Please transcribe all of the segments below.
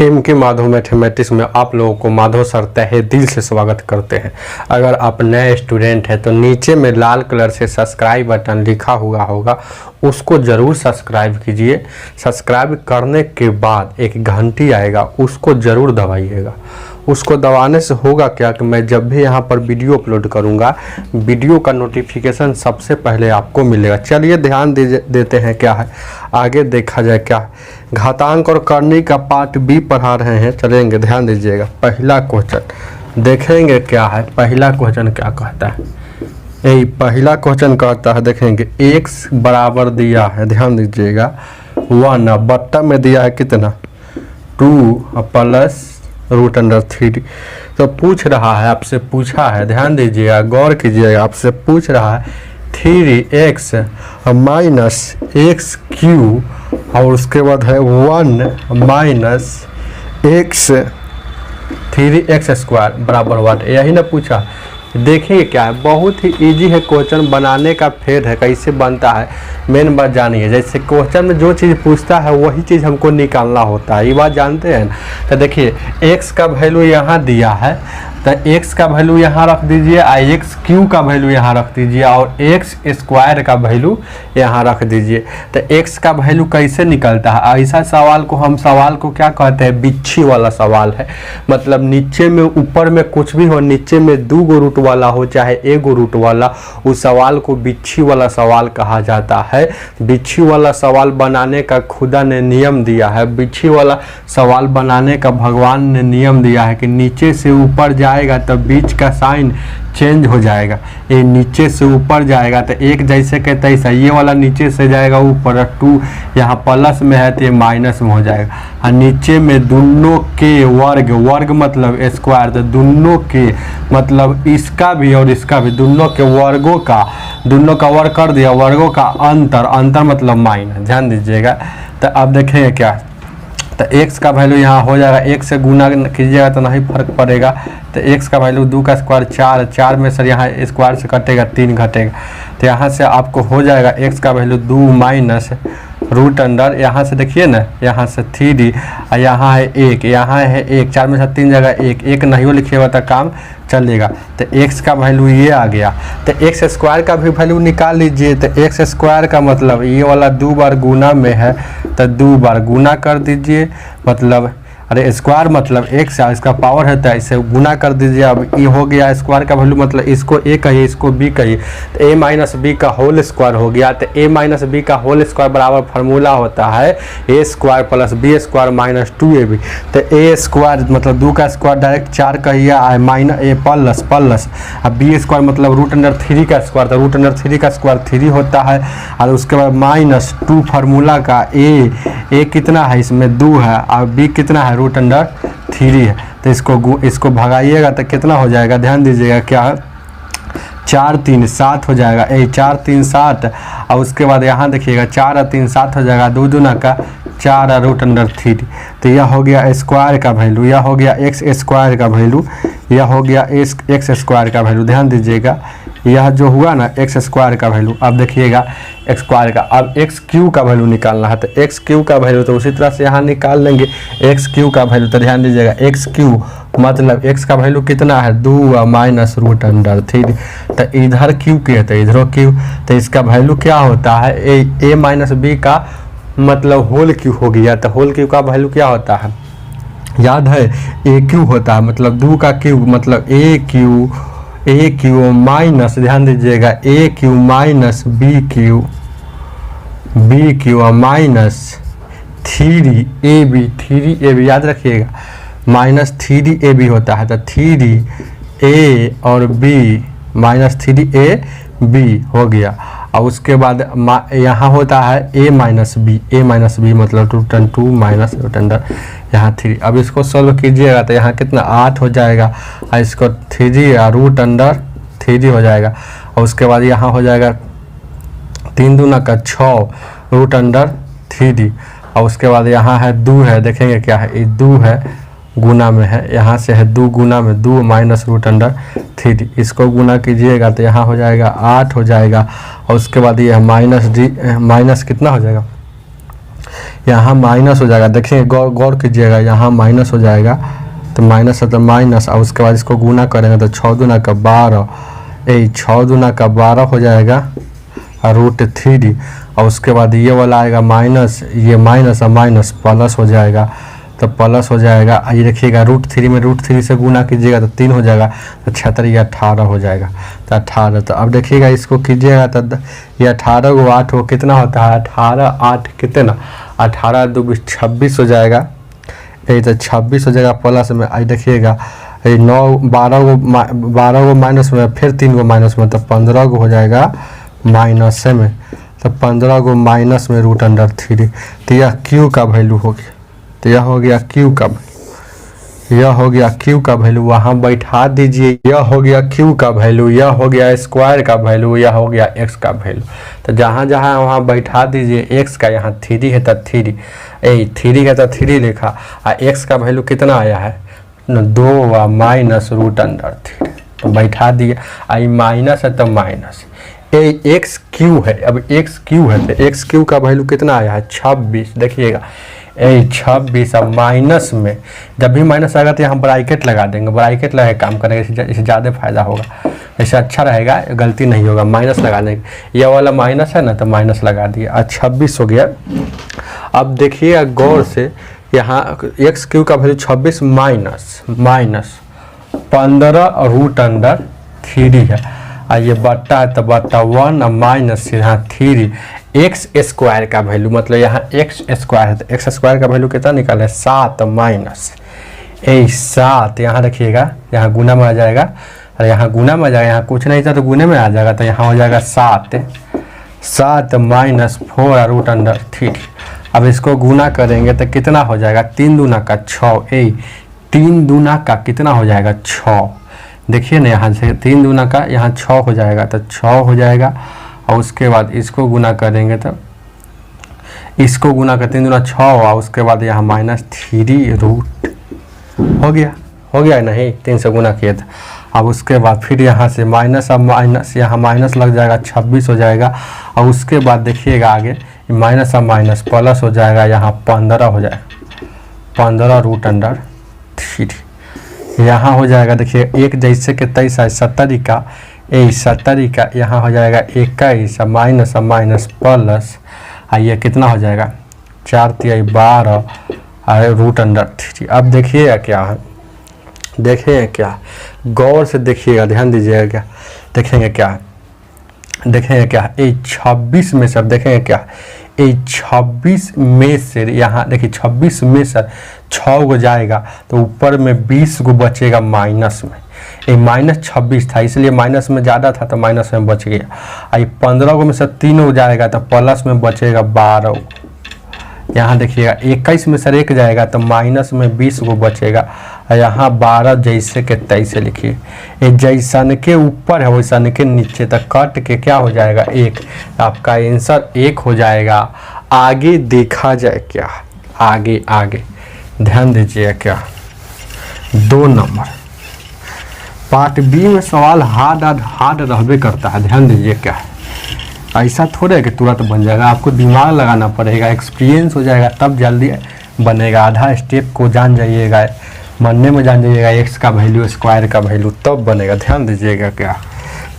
M के Madhav mathematics में आप लोगों को माधव सर तहे दिल से स्वागत करते हैं। अगर आप नए स्टूडेंट हैं तो नीचे में लाल कलर से सब्सक्राइब बटन लिखा हुआ होगा, उसको ज़रूर सब्सक्राइब कीजिए। सब्सक्राइब करने के बाद एक घंटी आएगा, उसको ज़रूर दबाइएगा। उसको दबाने से होगा क्या कि मैं जब भी यहाँ पर वीडियो अपलोड करूँगा, वीडियो का नोटिफिकेशन सबसे पहले आपको मिलेगा। चलिए ध्यान देते हैं क्या है, आगे देखा जाए क्या है। घातांक और करनी का पार्ट बी पढ़ा रहे हैं, चलेंगे, ध्यान दीजिएगा। पहला क्वेश्चन देखेंगे क्या है। पहला क्वेश्चन क्या कहता है, यही पहला क्वेश्चन कहता है, देखेंगे x बराबर दिया है, ध्यान दीजिएगा 1, बट्टा में दिया है कितना 2 प्लस √3। तो पूछ रहा है, आपसे पूछा है, ध्यान दीजिएगा, गौर कीजिएगा, आपसे पूछ रहा है 3x माइनस x³ और उसके बाद है 1 माइनस x 3x² बराबर 1, यही ना पूछा। देखिए क्या है, बहुत ही इजी है क्वेश्चन बनाने का। फेर है कैसे बनता है, मेन बात जानिए। जैसे क्वेश्चन में जो चीज़ पूछता है वही चीज़ हमको निकालना होता है, ये बात जानते हैं ना। तो देखिए x का वैल्यू यहाँ दिया है, तो x का वैल्यू यहाँ रख दीजिए, x³ का वैल्यू यहाँ रख दीजिए और x² का वैल्यू यहाँ रख दीजिए। तो x का वैल्यू कैसे निकलता है, ऐसा सवाल को हम सवाल को क्या कहते हैं, बिच्छी वाला सवाल है। मतलब नीचे में ऊपर में कुछ भी हो, नीचे में 2 रूट वाला हो चाहे 1 रूट वाला, उस सवाल को बिच्छी वाला सवाल कहा जाता है। बिच्छी वाला सवाल बनाने का खुदा ने नियम दिया है। बिच्छी वाला सवाल बनाने का भगवान ने नियम दिया है कि नीचे से ऊपर जाएगा तो बीच का साइन चेंज हो जाएगा। ये नीचे से ऊपर जाएगा तो एक जैसे के तैसा, ये वाला नीचे से जाएगा ऊपर, 2 यहाँ प्लस में है तो ये माइनस में हो जाएगा। और नीचे में दोनों के वर्ग, वर्ग मतलब स्क्वायर, तो दोनों के मतलब इसका भी और इसका भी, दोनों के वर्गों का, दोनों का वर्ग कर दिया, वर्गों का अंतर, अंतर मतलब माइनस, ध्यान दीजिएगा। तो अब देखेंगे क्या, तो x का वैल्यू यहाँ हो जाएगा, 1 से गुना कीजिएगा तो नहीं फर्क पड़ेगा। तो x का वैल्यू 2 का स्क्वायर 4, 4 में सर यहाँ स्क्वायर से कटेगा 3 घटेगा, तो यहाँ से आपको हो जाएगा x का वैल्यू 2 माइनस √, यहाँ से देखिए ना, यहाँ से 3 और यहाँ है 1, यहाँ है 1, 4 में से 3 जगह 1 नहीं लिखिएगा तो काम चलेगा। तो x का वैल्यू ये आ गया। तो x² का भी वैल्यू निकाल लीजिए। तो x² का मतलब ये वाला 2 बार गुना में है, तो 2 बार गुना कर दीजिए, मतलब अरे स्क्वायर मतलब x, इसका पावर है तो इसे गुना कर दीजिए। अब ये हो गया स्क्वायर का वैल्यू, मतलब इसको a कहिए, इसको b कहिए, तो a माइनस b का होल स्क्वायर हो गया। तो a माइनस b का होल स्क्वायर बराबर फार्मूला होता है a² plus b² minus 2ab। तो a² मतलब 2 का स्क्वायर डायरेक्ट 4 कहिए, माइनस a प्लस अब b² मतलब √3 का स्क्वायर, तो √3 का स्क्वायर 3 होता है। और उसके बाद माइनस 2 फार्मूला का a कितना है, इसमें 2 है और b कितना है √3 है। तो इसको भगाइएगा तो कितना हो जाएगा, ध्यान दीजिएगा, क्या 4 3 7 हो जाएगा, 4 3 7। और उसके बाद यहाँ देखिएगा 4 और 3 7 हो जाएगा, 2 दूना का 4 और √3। तो यह हो गया स्क्वायर का वैल्यू, यह हो गया x² का वैल्यू, यह हो गया x² का वैल्यू। ध्यान दीजिएगा, यह जो हुआ ना x² का वैल्यू। अब देखिएगा x² का, अब x³ का वैल्यू निकालना है। तो x³ का वैल्यू तो उसी तरह से यहाँ निकाल लेंगे x³ का वैल्यू। तो ध्यान दीजिएगा x³ मतलब x का वैल्यू कितना है 2 माइनस √3। तो इधर q के है तो इधर q, तो इसका वैल्यू क्या होता है, a माइनस b का मतलब होल क्यू हो गया। तो होल क्यू का वैल्यू क्या होता है, याद है a³ होता है, मतलब 2 का क्यूब मतलब a³ माइनस, ध्यान दीजिएगा a³ minus b³ minus 3ab, याद रखिएगा माइनस 3ab होता है। तो 3a और b माइनस 3ab हो गया। और उसके बाद यहाँ होता है a माइनस b मतलब √2 माइनस √, यहाँ 3। अब इसको सॉल्व कीजिएगा तो यहाँ कितना 8 हो जाएगा, और इसको 3 या √3 हो जाएगा। और उसके बाद यहाँ हो जाएगा 3 दूना का 6 √3। और उसके बाद यहाँ है 2 है, देखेंगे क्या है, ये 2 है गुना में है, यहाँ से है 2 गुना में 2 माइनस √3। इसको गुना कीजिएगा तो यहाँ हो जाएगा 8 हो जाएगा। और उसके बाद ये माइनस कितना हो जाएगा यहाँ माइनस हो जाएगा। देखिए गौर कीजिएगा, यहाँ माइनस हो जाएगा तो माइनस है तो माइनस, और उसके बाद इसको गुना करेंगे तो 6 दूना का 12, 6 दूना का 12 हो जाएगा और √3, और उसके बाद ये वाला आएगा माइनस, ये माइनस और माइनस प्लस हो जाएगा तो प्लस हो जाएगा। ये देखिएगा √3 में √3 से गुना कीजिएगा तो 3 हो जाएगा तो 76, ये 18 हो जाएगा तो 18। तो अब देखिएगा इसको कीजिएगा तो ये 18 को 8 को कितना होता है, 18 8 कितना, 18 2 26 हो जाएगा, यही तो 26 हो जाएगा प्लस में। आई देखिएगा 9 12 को माइनस में, फिर 3 को माइनस में, तो 15 को हो जाएगा माइनस में, तो 15 को माइनस में √3। तो यह क्यू का वैल्यू हो गया, तो यह हो गया क्यू का, यह हो गया क्यू का वैल्यू, वहाँ बैठा दीजिए। यह हो गया क्यू का वैल्यू, यह हो गया स्क्वायर का वैल्यू, यह हो गया एक्स का वैल्यू। तो जहाँ जहाँ वहाँ बैठा दीजिए। एक्स का यहाँ 3 है तो 3, 3 है तो 3 लिखा, और एक्स का वैल्यू कितना आया है 2 माइनस √3, तो बैठा दिए। आई माइनस है तो माइनस, एक्स क्यू है, अब एक्स क्यू है तो एक्स क्यू का वैल्यू कितना आया है 26। देखिएगा 26, अब माइनस में जब भी माइनस आएगा तो यहाँ ब्रैकेट लगा देंगे, ब्रैकेट लगा काम करेंगे, इससे ज़्यादा फायदा होगा, इससे अच्छा रहेगा, गलती नहीं होगा। माइनस लगा देंगे, यह वाला माइनस है ना तो माइनस लगा दिए, 26 हो गया। अब देखिएगा गौर से, यहाँ एक्स क्यू का वैल्यू 26 माइनस 15 √3 है, और ये बट्टा है तो बट्टा 1 और माइनस यहाँ 3, एक्स स्क्वायर का वैल्यू, मतलब यहाँ एक्स स्क्वायर है तो एक्स स्क्वायर का वैल्यू कितना निकाले 7 माइनस 7। यहाँ रखिएगा, यहाँ गुना में आ जाएगा, और यहाँ गुना में आ जाएगा, यहाँ कुछ नहीं था तो गुने में आ जाएगा, तो यहाँ हो जाएगा 7 माइनस 4 √3। अब इसको गुना करेंगे तो कितना हो जाएगा, 3 दूना का 6, 3 दूना का कितना हो जाएगा 6। देखिए ना यहाँ से 3 दूना का यहाँ 6 हो जाएगा तो 6 हो जाएगा, और उसके बाद इसको गुना करेंगे तो इसको गुना कर 3 दूना 6 हुआ, उसके बाद यहाँ -3 रूट हो गया नहीं, 3 से गुना किए थे। अब उसके बाद फिर यहाँ से माइनस, अब माइनस यहाँ माइनस लग जाएगा 26 हो जाएगा, और उसके बाद देखिएगा आगे माइनस अब माइनस प्लस हो जाएगा, यहाँ 15 हो जाएगा, 15 √3। यहाँ हो जाएगा देखिए एक जैसे कि 23 है 70 का, 70 का यहाँ हो जाएगा 21, माइनस प्लस, ये कितना हो जाएगा 4 × 12 √3। अब देखिएगा क्या है, देखेंगे क्या, गौर से देखिएगा, ध्यान दीजिएगा क्या देखेंगे क्या, 26 में से देखेंगे क्या, 26 में से यहाँ देखिए 26 में से 6 को जाएगा तो ऊपर में 20 को बचेगा माइनस में, ये -26 था इसलिए माइनस में ज़्यादा था तो माइनस में बच गया। ये 15 को में से 3 हो जाएगा तो प्लस में बचेगा 12। यहाँ देखिएगा 21 में से 1 जाएगा तो माइनस में 20 को बचेगा, यहाँ 12 जैसे के 23 लिखिए, ये जैसन के ऊपर है वैसन के नीचे तक कट के क्या हो जाएगा 1, आपका आंसर 1 हो जाएगा। आगे देखा जाए क्या, आगे ध्यान दीजिए क्या, 2 नंबर पार्ट बी में सवाल हार्ड रहबे करता है, ध्यान दीजिए क्या है, ऐसा थोड़ा है कि तुरंत बन जाएगा, आपको दिमाग लगाना पड़ेगा, एक्सपीरियंस हो जाएगा तब जल्दी बनेगा। आधा स्टेप को जान जाइएगा, मनने में जान जाइएगा एक्स का वैल्यू स्क्वायर का वैल्यू तब बनेगा। ध्यान दीजिएगा क्या,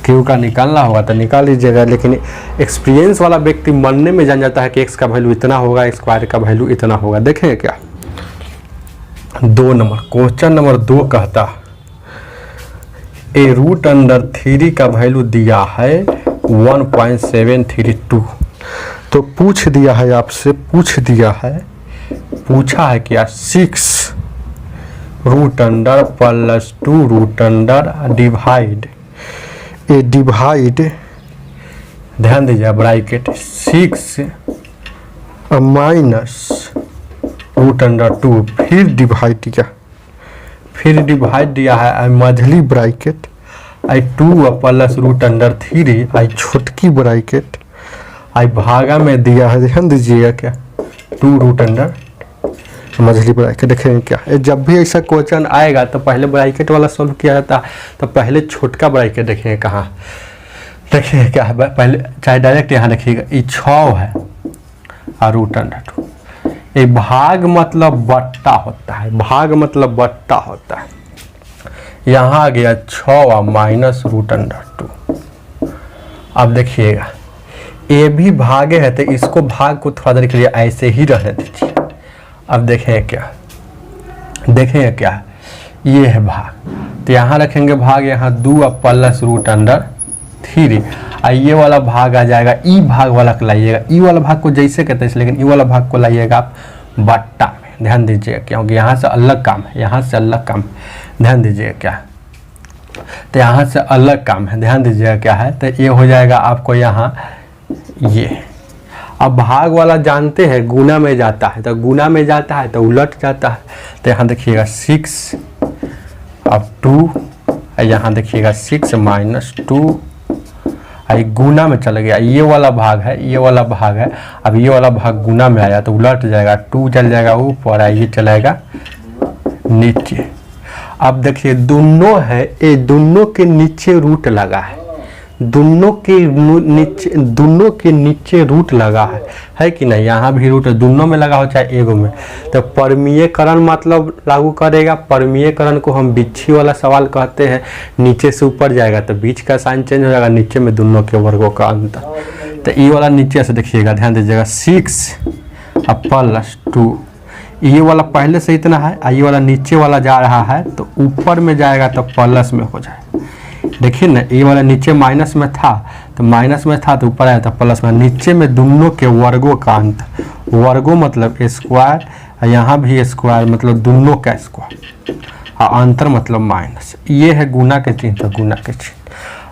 क्यू का निकालना होगा तो निकाल लीजिएगा, लेकिन एक्सपीरियंस वाला व्यक्ति मनने में जान जाता है कि एक्स का वैल्यू इतना होगा, स्क्वायर का वैल्यू इतना होगा। देखेंगे क्या 2 नंबर क्वेश्चन नंबर 2 कहता है √3 का वैल्यू दिया है 1.732, तो पूछ दिया है आपसे, पूछा है क्या 6 √2 √, डिवाइड ध्यान दीजिए ब्रैकेट 6 माइनस √2, फिर डिवाइड दिया है मझली ब्रैकेट 2 प्लस √3, छोटकी ब्रैकेट भागा में दिया है, ध्यान दीजिएगा क्या 2 मझली ब्रैकेट। देखेंगे क्या, जब भी ऐसा क्वेश्चन आएगा तो पहले ब्रैकेट वाला सॉल्व किया जाता है, तो पहले छोटका ब्रैकेट देखेंगे कहाँ, देखिए क्या है, पहले चाहे डायरेक्ट यहाँ देखिएगा 6 है और √2, ये भाग मतलब बट्टा होता है, भाग मतलब बट्टा होता है। यहाँ आ गया 6 माइनस रूट अंडर 2। अब देखिएगा ये भी भागे है तो इसको भाग को थोड़ा देर के लिए ऐसे ही रहने दीजिए। अब देखें क्या, देखेंगे क्या, ये है भाग, तो यहाँ रखेंगे भाग, यहाँ 2 प्लस रूट अंडर 3। ये वाला भाग आ जाएगा, ई भाग वाला को लाइएगा, ई वाला भाग को जैसे कहते हैं, लेकिन ई वाला भाग को लाइएगा आप बट्टा में। ध्यान दीजिएगा क्योंकि यहाँ से अलग काम है, यहाँ से अलग काम है। ध्यान दीजिएगा क्या, तो यहाँ से अलग काम है, ध्यान दीजिएगा क्या है। तो ये हो जाएगा आपको यहाँ ये। अब भाग वाला जानते हैं गुना में जाता है, तो गुना में जाता है तो उलट जाता है। तो यहाँ देखिएगा 6 अब 2, यहाँ देखिएगा 6 माइनस 2, गुना में चला गया। ये वाला भाग है, ये वाला भाग है। अब ये वाला भाग गुना में आया तो उलट जाएगा, 2 चल जाएगा ऊपर, ये चलाएगा नीचे। अब देखिए दोनों है, ये दोनों के नीचे रूट लगा है, दोनों के नीचे रूट लगा है कि नहीं। यहाँ भी रूट दोनों में लगा हो चाहे एगो में। तो परमीयकरण मतलब लागू करेगा। परमीयकरण को हम बिच्छी वाला सवाल कहते हैं, नीचे से ऊपर जाएगा तो बीच का साइन चेंज हो जाएगा, नीचे में दोनों के वर्गों का अंतर। तो ये वाला नीचे से देखिएगा, ध्यान दीजिएगा 6 प्लस 2, ये वाला पहले से इतना है, ये वाला नीचे वाला जा रहा है तो ऊपर में जाएगा तो प्लस में हो जाएगा। देखिए ना, ये वाला नीचे माइनस में था तो माइनस में था तो ऊपर आया था प्लस में। नीचे में दोनों के वर्गों का अंतर, वर्गों मतलब स्क्वायर, यहाँ भी स्क्वायर मतलब दोनों का स्क्वायर, और अंतर मतलब माइनस। ये है गुना के चिन्ह, तो गुना के चिन्ह।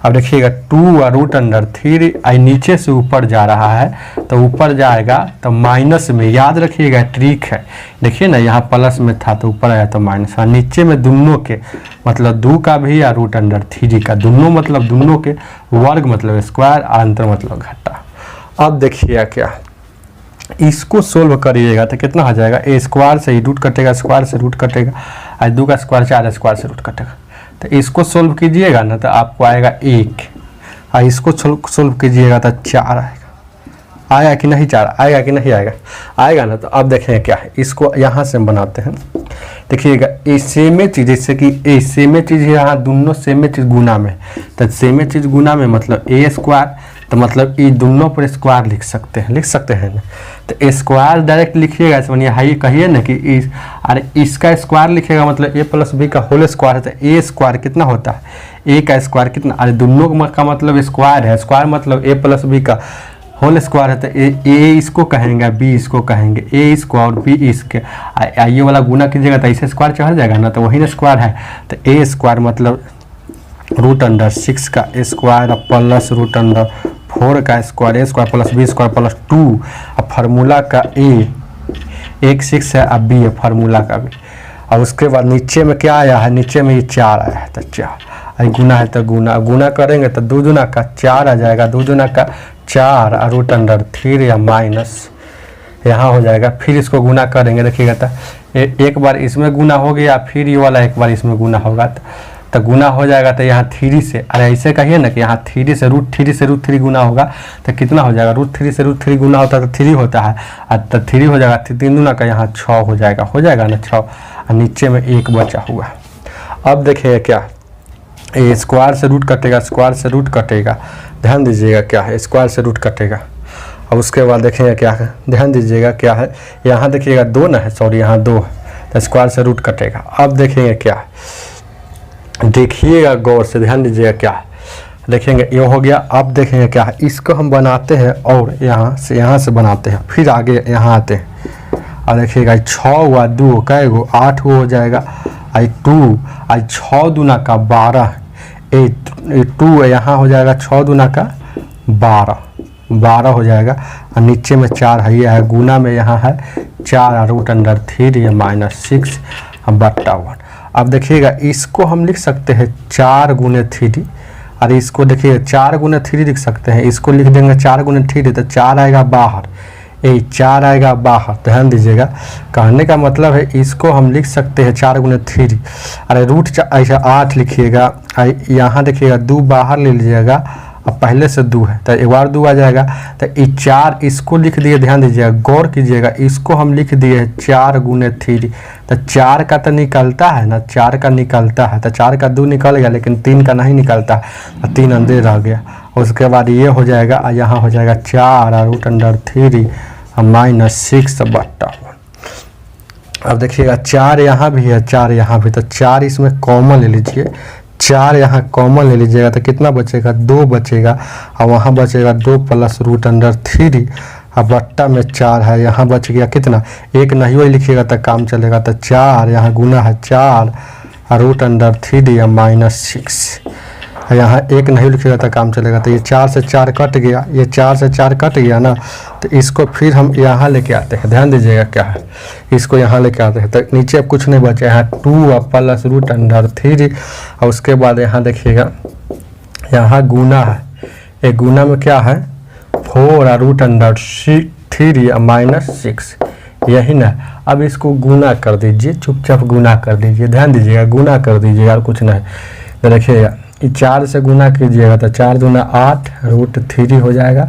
अब देखिएगा 2 रूट अंडर 3, नीचे से ऊपर जा रहा है तो ऊपर जाएगा तो माइनस में। याद रखिएगा ट्रिक है, देखिए ना यहाँ प्लस में था तो ऊपर आया तो माइनस, और नीचे में दोनों के मतलब 2 का भी या रूट अंडर 3 का, दोनों मतलब दोनों के, वर्ग मतलब स्क्वायर, अंतर मतलब घटा। अब देखिएगा क्या, इसको सोल्व करिएगा तो कितना हो जाएगा, ए स्क्वायर से ही रूट कटेगा, स्क्वायर से रूट कटेगा, और 2 का स्क्वायर 4, स्क्वायर से रूट कटेगा। तो इसको सोल्व कीजिएगा ना तो आपको आएगा 1, और इसको सोल्व कीजिएगा तो 4 आएगा। आएगा कि नहीं 4 आएगा कि नहीं आएगा, आएगा ना। तो अब देखेंगे क्या है, इसको यहाँ से बनाते हैं। देखिएगा ये सेम चीज़, जैसे कि ये सेम चीज़ यहाँ दोनों सेम चीज़ गुना में, तो सेम चीज़ गुना में मतलब ए स्क्वायर, तो मतलब ये दोनों पर स्क्वायर लिख सकते हैं ना। तो स्क्वायर डायरेक्ट लिखिएगा, इसमें हाई कहिए ना कि इस, अरे इसका स्क्वायर लिखिएगा मतलब ए प्लस बी का होल स्क्वायर है। तो ए स्क्वायर कितना होता है, ए का स्क्वायर कितना, अरे दोनों का मतलब स्क्वायर है, स्क्वायर मतलब ए प्लस बी का होल स्क्वायर है। तो ए इसको कहेंगे, बी इसको कहेंगे, ए इसको और बी इसके। ये वाला गुना कीजिएगा तो ऐसे स्क्वायर चढ़ जाएगा ना, तो वही ना स्क्वायर है। तो ए स्क्वायर मतलब रूट अंडर 6 का स्क्वायर प्लस रूट अंडर 4 का square, A square plus B square plus 2। अब फार्मूला का एक 6 है, अब बी है फार्मूला का भी। और उसके बाद नीचे में क्या आया है, नीचे में ये 4 आया है, तो 4 गुना है तो गुना करेंगे तो 2 दूना का 4 आ जाएगा, 2 दूना का 4 और रूट अंडर 3 या माइनस यहाँ हो जाएगा। फिर इसको गुना करेंगे, देखिएगा तो एक बार इसमें गुना हो गया, फिर ये वाला एक बार इसमें गुना होगा तो गुना हो जाएगा। तो यहाँ 3 से, अरे ऐसे कहिए ना कि यहाँ 3 से रूट 3 गुना होगा तो कितना हो जाएगा, रूट 3 से रूट 3 गुना होता है तो 3 होता है, तो 3 हो जाएगा, 3 दूना का यहाँ 6 हो जाएगा ना 6, और नीचे में 1 बचा हुआ। अब देखिए क्या, ये स्क्वायर से रूट कटेगा, स्क्वायर से रूट कटेगा, ध्यान दीजिएगा क्या है, स्क्वायर से रूट कटेगा। अब उसके बाद देखेंगे क्या है, ध्यान दीजिएगा क्या है, यहाँ देखिएगा 2 ना है, सॉरी यहाँ 2 है, तो स्क्वायर से रूट कटेगा। अब देखेंगे क्या, देखिएगा गौर से, ध्यान दीजिएगा क्या है, देखेंगे ये हो गया। अब देखेंगे क्या है, इसको हम बनाते हैं और यहाँ से बनाते हैं, फिर आगे यहाँ आते हैं। और देखिएगा 6 हुआ, 2 कै गो 8 हो जाएगा, 2 6 दूना का 12, 2 यहाँ हो जाएगा 6 दूना का 12 हो जाएगा, और नीचे में 4 है गुना में यहाँ है 4 रूट अंडर 3 या माइनस 6 बट्टा 1। अब देखिएगा इसको हम लिख सकते हैं 4 गुने 3, और इसको देखिए 4 गुने 3 लिख सकते हैं, इसको लिख देंगे 4 गुने 3 तो 4 आएगा बाहर, 4 आएगा बाहर। ध्यान दीजिएगा, कहने का मतलब है इसको हम लिख सकते हैं 4 गुने 3, अरे रूट ऐसा 8 लिखिएगा, यहाँ देखिएगा 2 बाहर ले लीजिएगा अब पहले से 2 है तो एक बार 2 आ जाएगा। तो ये 4 इसको लिख दिए, ध्यान दीजिएगा, गौर कीजिएगा, इसको हम लिख दिए 4 गुने 3। तो 4 का तो निकलता है ना, 4 का निकलता है, तो 4 का 2 निकल गया, लेकिन 3 का नहीं निकलता, तो 3 अंदर रह गया। उसके बाद ये हो जाएगा और यहाँ हो जाएगा 4 √3 -6 बट्टा। अब देखिएगा 4 यहाँ भी है, 4 यहाँ भी, तो 4 इसमें कॉमन ले लीजिए, 4 यहाँ कॉमन ले लीजिएगा तो कितना बचेगा, 2 बचेगा, और वहाँ बचेगा 2 + √3 और बट्टा में 4 है, यहाँ बच गया कितना, 1 नहीं वही लिखिएगा तो काम चलेगा। तो 4 यहाँ गुना है 4 √3 या -6, यहाँ 1 नहीं लिखिएगा तो काम चलेगा। तो ये 4 से 4 कट गया, ये 4 से 4 कट गया ना, तो इसको फिर हम यहाँ लेके आते हैं, ध्यान दीजिएगा क्या है, इसको यहाँ लेके आते हैं। तो नीचे अब कुछ नहीं बचा, यहाँ 2 + √3 और उसके बाद यहाँ देखिएगा यहाँ गुना है, एक गुना में क्या है 4 √3 या -6, यही ना। अब इसको गुना कर दीजिए, चुपचाप गुना कर दीजिए, ध्यान दीजिएगा, गुना कर दीजिएगा और कुछ नहीं। तो देखिएगा 4 से गुना कीजिएगा तो 4 दूना 8 √3 हो जाएगा,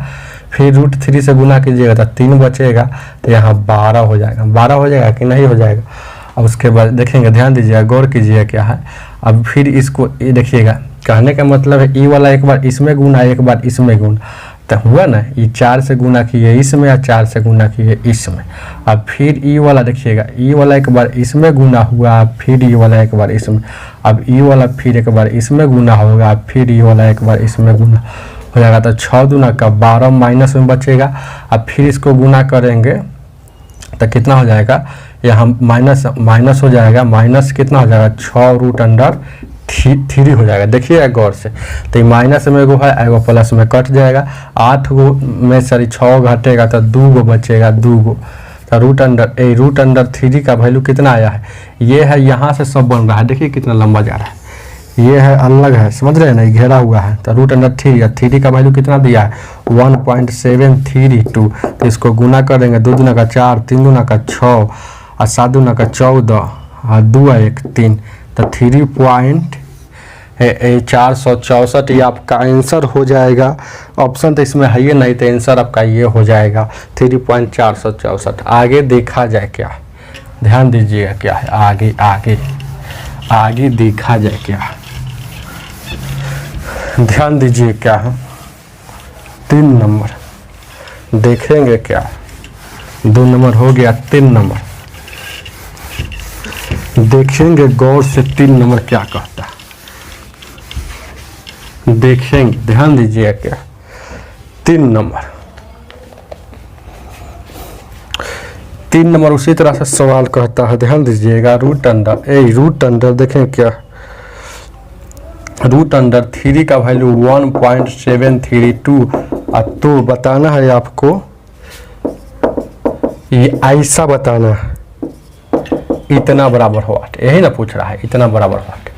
फिर √3 से गुना कीजिएगा तो 3 बचेगा, तो यहाँ 12 हो जाएगा, 12 हो जाएगा कि नहीं हो जाएगा। अब उसके बाद देखेंगे, ध्यान दीजिएगा, गौर कीजिएगा क्या है। अब फिर इसको ये देखिएगा, कहने का मतलब है ई वाला एक बार इसमें गुना, एक बार इसमें गुना, तो हुआ ना, ये 4 से गुना किए इसमें या 4 से गुना किए इसमें। अब फिर ई वाला देखिएगा, ई वाला एक बार इसमें गुना हुआ, फिर ई वाला एक बार इसमें, अब ई वाला फिर एक बार इसमें गुना होगा, फिर ई वाला एक बार इसमें गुना हो जाएगा। तो 6 दूना का 12 माइनस में बचेगा। अब फिर इसको गुना करेंगे तो कितना हो जाएगा, यहाँ माइनस हो जाएगा, माइनस कितना हो जाएगा 6 √3 हो जाएगा। देखिए गौर से, तो ये माइनस में एगो है, एगो प्लस में कट जाएगा, 8 गो में 6 घटेगा तो 2 गो बचेगा, 2 गो। तो √3 का वैल्यू कितना आया है, ये है, यहाँ से सब बन रहा है, देखिए कितना लंबा जा रहा है, ये है अलग है, समझ रहे हैं ना, घेरा हुआ है। तो √3 या 3 का वैल्यू कितना दिया है 1.732। तो इसको गुना करेंगे, 2 दूना का 4, 3 दूना का 6 और 7 दूना का 14 और 2 1 3, तो 3.464 ये आपका आंसर हो जाएगा। ऑप्शन तो इसमें है ही नहीं, तो आंसर आपका ये हो जाएगा 3.464। आगे देखा जाए क्या, ध्यान दीजिएगा क्या है, आगे आगे आगे देखा जाए क्या, ध्यान दीजिए क्या है, 3 नंबर देखेंगे क्या, 2 नंबर हो गया, 3 नंबर देखेंगे गौर से, 3 नंबर क्या कहता है देखेंगे, ध्यान दीजिए क्या, 3 नंबर उसी तरह से सवाल कहता है, ध्यान दीजिएगा, रूट अंडर देखें क्या, √3 का वैल्यू 1.732। तो बताना है आपको, ये ऐसा बताना है, इतना बराबर वाट, यही ना पूछ रहा है, इतना बराबर वाट,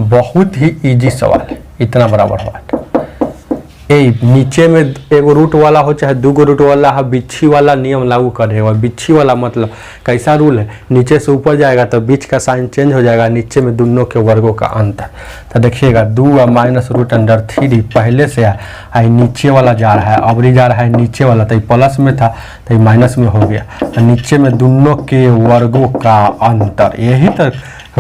बहुत ही इजी सवाल है, इतना बराबर वाट। नीचे में एगो रूट वाला हो चाहे 2 गो रूट वाला है, बिच्छी वाला नियम लागू करेगा। बिच्छी वाला मतलब कैसा रूल है, नीचे से ऊपर जाएगा तो बीच का साइन चेंज हो जाएगा, नीचे में दोनों के वर्गों का अंतर। तो देखिएगा 2 और -√3 पहले से है, नीचे वाला जा रहा है, अबरी जा रहा है नीचे वाला, तो प्लस में था तो माइनस में हो गया, तो नीचे में दोनों के वर्गों का अंतर, यही तो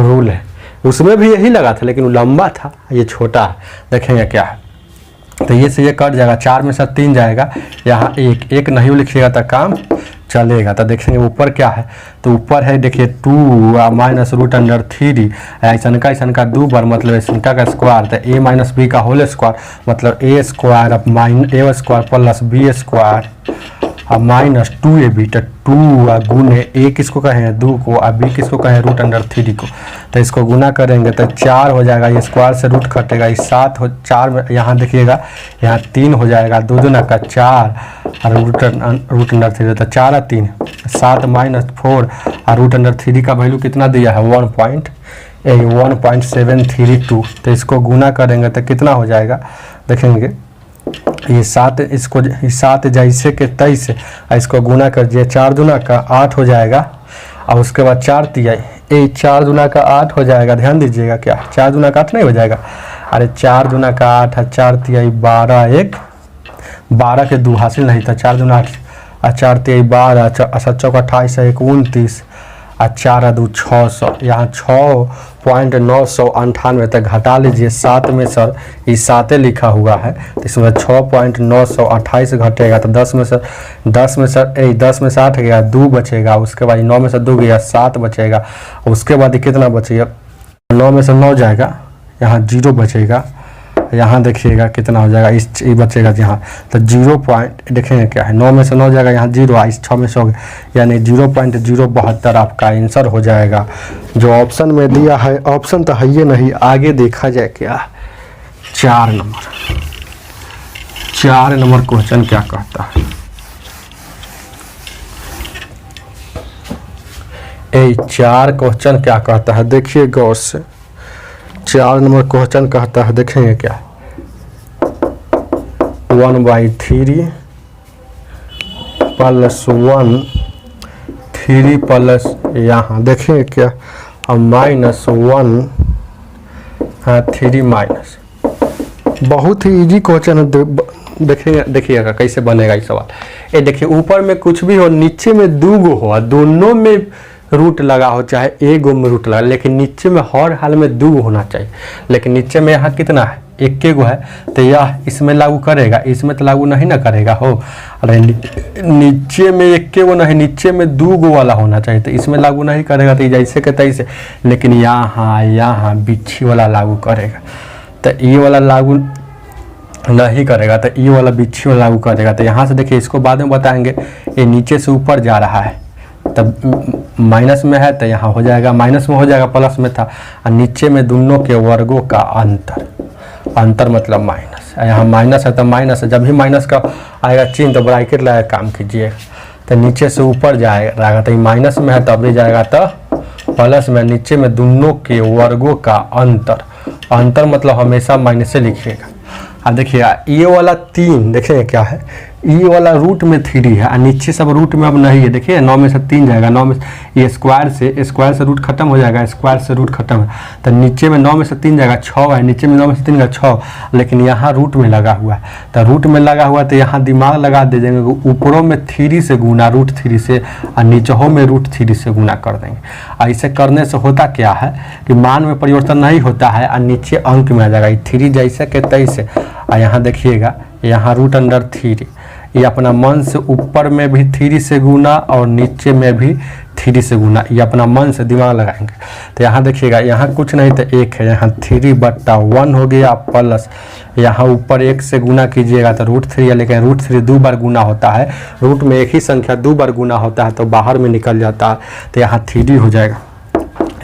रूल है। उसमें भी यही लगा था, लेकिन वो लंबा था, ये छोटा है। देखेंगे क्या है, तो ये से ये कट जाएगा, 4 में से 3 जाएगा, यहाँ एक नहीं लिखिएगा तो काम चलेगा। तो देखेंगे ऊपर क्या है, तो ऊपर है देखिए 2 -√3, ऐसा का 2 बार मतलब ऐसा का स्क्वायर, तो a - b का होल स्क्वायर मतलब a² अब -a² + b² अब -2ab, तो 2 गुने a किसको कहें 2 को, और b किसको कहें √3 को। तो इसको गुना करेंगे तो 4 हो जाएगा, ये स्क्वायर से रूट कटेगा, इस 7 हो 4 में, यहाँ देखिएगा यहाँ 3 हो जाएगा, 2 दूना का 4 और √3, तो 4 और 3 7 -4 और √3 का वैल्यू कितना दिया है 1.732। तो इसको गुना करेंगे तो कितना हो जाएगा, देखेंगे ये 7, इसको 7 जैसे के 23, इसको गुना कर दिए, 4 दूना का 8 हो जाएगा, और उसके बाद 4 तिहाई, 4 दूना का 8 हो जाएगा। ध्यान दीजिएगा क्या, 4 दूना का 8 नहीं हो जाएगा, अरे 4 दूना का 8 है, 4 तिहाई 12, 12 के 2 हासिल नहीं था, 4 दूना 8, 4 तिहाई 12, 7 चौक 28 है, 29 और 4 2 600। यहाँ 6.998 तक घटा लीजिए। 7 में सर ये 7 लिखा हुआ है तो इसमें 6.928 घटेगा तो 10 में से 10 में से 8 गया, 2 बचेगा। उसके बाद 9 में से 2 गया, 7 बचेगा। उसके बाद कितना बचेगा, 9 में से 9 जाएगा, यहाँ 0 बचेगा। यहाँ देखिएगा कितना हो जाएगा, इस बचेगा यहाँ तो 0 पॉइंट देखेंगे क्या है, 9 में से 9 जाएगा, यहाँ 0, इस 6 में से हो गया, यानी 0.072 आपका आंसर हो जाएगा। जो ऑप्शन में दिया है, ऑप्शन तो है ये नहीं, आगे देखा जाए क्या। 4 नंबर क्वेश्चन क्या कहता है, 4 क्वेश्चन क्या कहता है, देखिए गौर से। 4 नंबर क्वेश्चन कहता है, देखेंगे क्या, 1/3 प्लस 1 3 प्लस यहाँ देखेंगे क्या, और -1 हाँ 3 माइनस। बहुत ही इजी क्वेश्चन है, देखिएगा कैसे बनेगा ये सवाल। ये देखिए ऊपर में कुछ भी हो, नीचे में 2 गो हो, दोनों में रूट लगा हो, चाहे एक गो में रूट लगा, लेकिन नीचे में हर हाल में 2 होना चाहिए। लेकिन नीचे में यहाँ कितना है, 1 गो है, तो यह इसमें लागू करेगा, इसमें तो लागू नहीं ना करेगा हो। अरे नीचे में 1 गो नहीं, नीचे में 2 गो वाला होना चाहिए, तो इसमें लागू नहीं करेगा, तो जैसे के तैसे। लेकिन यहाँ बिच्छी वाला लागू करेगा, तो ये वाला लागू नहीं करेगा, तो ये वाला बिच्छी वाला लागू करेगा। तो यहाँ से देखिए, इसको बाद में बताएंगे। ये नीचे से ऊपर जा रहा है, तब माइनस में है, तो यहाँ हो जाएगा माइनस में हो जाएगा, प्लस में था। और नीचे में दोनों के वर्गों का अंतर मतलब माइनस, यहाँ माइनस है तो माइनस है। जब भी माइनस का आएगा चिन्ह तो ब्रैकेट लगा काम कीजिएगा, तो नीचे से ऊपर जाएगा, तो ये माइनस में है तब भी जाएगा तो प्लस में। नीचे में दोनों के वर्गों का अंतर मतलब हमेशा माइनस से लिखिएगा। अब देखिएगा ये वाला 3 देखिए क्या है, ये वाला रूट में 3 है, और नीचे सब रूट में अब नहीं है। देखिए 9 में से 3 जाएगा, 9 में ये स्क्वायर से रूट खत्म हो जाएगा, स्क्वायर से रूट खत्म है, तो नीचे में 9 में से 3 जाएगा, 6 है, नीचे में 9 में से 3 का 6। लेकिन यहाँ रूट में लगा हुआ है, तो रूट में लगा हुआ तो यहाँ दिमाग लगा दे देंगे, ऊपरों में 3 से गुना √3 से, और नीचों में √3 से गुना कर देंगे। ऐसे करने से होता क्या है कि मान में परिवर्तन नहीं होता है, और नीचे अंक में आ जाएगा 3 जैसे के तैसे। और यहाँ देखिएगा, यहाँ √3, ये अपना मन से ऊपर में भी 3 से गुना और नीचे में भी 3 से गुना, ये अपना मन से दिमाग लगाएंगे। तो यहाँ देखिएगा, यहाँ कुछ नहीं तो 1 है, यहाँ 3/1 हो गया, प्लस यहाँ ऊपर 1 से गुना कीजिएगा तो √3 है, लेकिन √3 2 बार गुना होता है, रूट में एक ही संख्या 2 बार गुना होता है तो बाहर में निकल जाता है, तो यहाँ 3 हो जाएगा।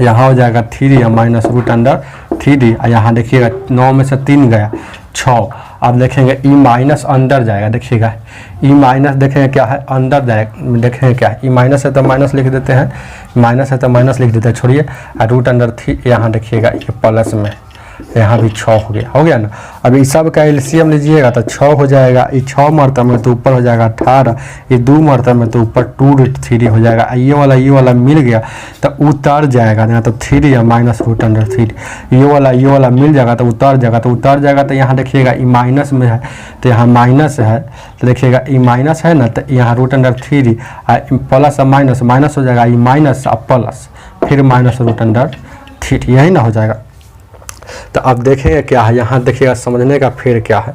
यहाँ हो जाएगा 3 या -√3। और यहाँ देखिएगा 9 में से 3 गया, 6। अब देखेंगे ई माइनस अंदर जाएगा, देखिएगा ई माइनस देखेंगे क्या है, अंदर जाएगा, देखेंगे क्या है, ई माइनस है तो माइनस लिख देते हैं, माइनस है तो माइनस लिख देते हैं, छोड़िए। √3 यहाँ देखिएगा ये प्लस में, यहाँ भी 6 हो गया ना। अब इस सब का एलसीएम लीजिएगा तो 6 हो जाएगा, ये 6 मरतबा में तो ऊपर हो जाएगा 18, ये 2 मरतबा में तो ऊपर 2√3 हो जाएगा। ये वाला मिल गया तो उतर जाएगा, यहाँ तो 3 या -√3, ये वाला मिल जाएगा तो उतर जाएगा। तो यहाँ देखिएगा ये माइनस में है, तो यहाँ माइनस है, तो देखिएगा ये माइनस है ना, तो यहाँ √3 प्लस माइनस हो जाएगा, ये माइनस और प्लस फिर -√3, यही ना हो जाएगा। तो अब देखेंगे क्या है, यहाँ देखिएगा समझने का फिर क्या है।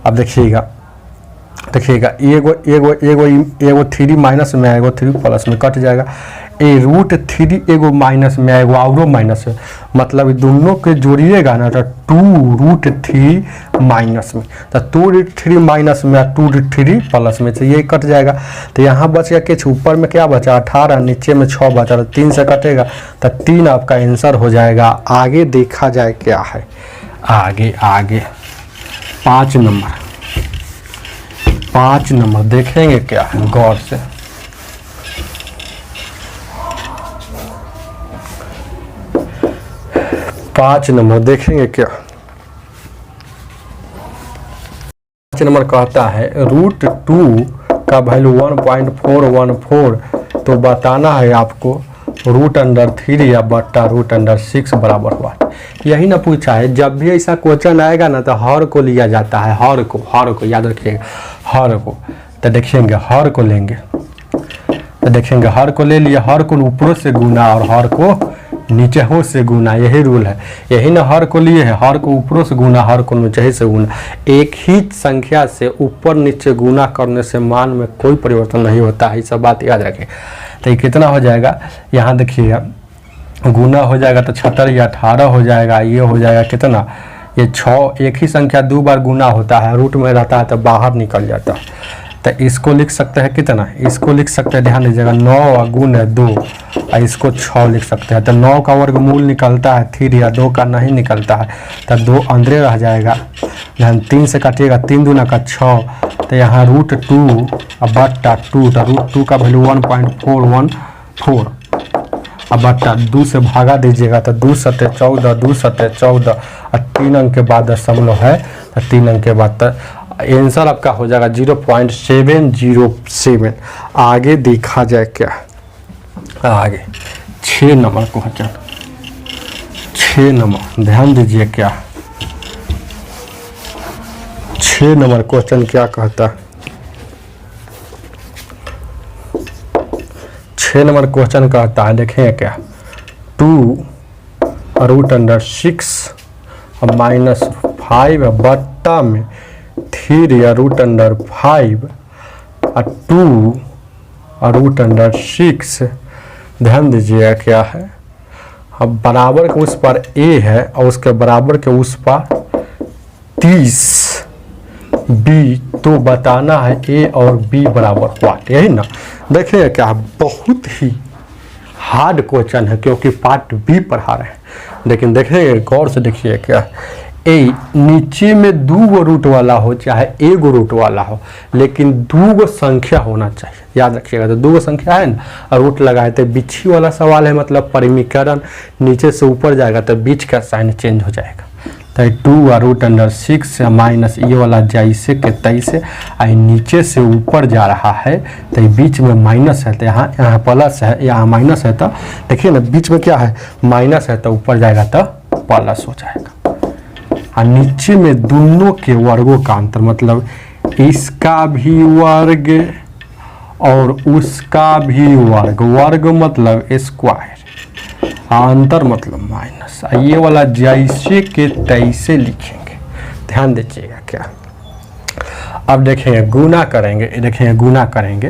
अब देखिएगा एगो 3 माइनस में आएगा, 3 प्लस में कट जाएगा। ए √3 एगो माइनस में आएगा, और माइनस है, मतलब दोनों के जोड़िएगा ना तो 2√3 माइनस में, तो 2√3 माइनस में 2√3 प्लस में, तो ये कट जाएगा। तो यहाँ बच गया कुछ, ऊपर में क्या बचा 18, नीचे में 6 बचा, तो 3 से कटेगा तो 3 आपका आंसर हो जाएगा। आगे देखा जाए क्या है, आगे 5 नंबर देखेंगे क्या है गौर से। 5 नंबर देखेंगे क्या। 5 नंबर कहता है √2 का वैल्यू 1.414, तो बताना है आपको √3 या बट्टा √6 बराबर हुआ। यही ना पूछा है। जब भी ऐसा क्वेश्चन आएगा ना तो हर को लिया जाता है, हर को याद रखिएगा, हर को। तो देखेंगे हर को लेंगे, तो देखेंगे हर को ले लिया, हर को ऊपरों से गुना और हर को नीचे हो से गुना, यही रूल है। यही ना हर को लिए है, हर को ऊपरों से गुना, हर को नीचे से गुना। एक ही संख्या से ऊपर नीचे गुना करने से मान में कोई परिवर्तन नहीं होता है, ये सब बात याद रखें। तो ये कितना हो जाएगा, यहाँ देखिएगा गुना हो जाएगा तो 76 या 18 हो जाएगा। ये हो जाएगा कितना, ये 6। एक ही संख्या 2 बार गुना होता है, रूट में रहता है तो बाहर निकल जाता है। तो इसको लिख सकते हैं कितना, इसको लिख सकते हैं, ध्यान दीजिएगा 9 गुना 2, और इसको 6 लिख सकते हैं। तो 9 का वर्गमूल निकलता है 3 या 2 का नहीं निकलता है, तो 2 अंदर रह जाएगा। ध्यान 3 से काटिएगा, 3 दूना का 6, तो यहाँ √2 और बट्टा 2, तो √2 का वैल्यू 1.414 अब बट्टा 2 से भागा दीजिएगा तो 2 सते 14, 2 सते 14 और 3 अंक के बाद दशमलव है, तो 3 अंक के बाद आंसर आपका हो जाएगा 0.707। आगे देखा जाए क्या, आगे 6 नंबर क्वेश्चन, 6 नंबर ध्यान दीजिए क्या 6 नंबर क्वेश्चन क्या कहता है। 6 नंबर क्वेश्चन कहता है, देखें क्या, 2√6 और -5 बट्टा में 3 या √5 और 2√6। ध्यान दीजिएगा क्या है, अब बराबर के उस पर a है और उसके बराबर के उस पर 30 b, तो बताना है a और b बराबर व्हाट, यही ना। देखिए क्या बहुत ही हार्ड क्वेश्चन है क्योंकि पार्ट बी पढ़ा रहे हैं, लेकिन देखिए गौर से देखिए क्या, ए नीचे में 2 रूट वाला हो चाहे 1 रूट वाला हो, लेकिन 2 संख्या होना चाहिए, याद रखिएगा। तो 2 संख्या है ना, रूट लगाए तो बिच्छी वाला सवाल है, मतलब परिमीकरण नीचे से ऊपर जाएगा तो बीच का साइन चेंज हो जाएगा। तो 2√6 माइनस ये वाला जैसे के तैसे आई नीचे से ऊपर जा रहा है, तो बीच में माइनस है, तो यहाँ प्लस है, यहाँ माइनस है। तो देखिए ना बीच में क्या है, माइनस है, तो ऊपर जाएगा तो प्लस हो जाएगा। और नीचे में दोनों के वर्गों का अंतर, मतलब इसका भी वर्ग और उसका भी वर्ग, वर्ग मतलब स्क्वायर, अंतर मतलब माइनस। ये वाला जैसे के तैसे लिखेंगे, ध्यान दीजिएगा क्या। अब देखेंगे गुना करेंगे, देखेंगे गुना करेंगे,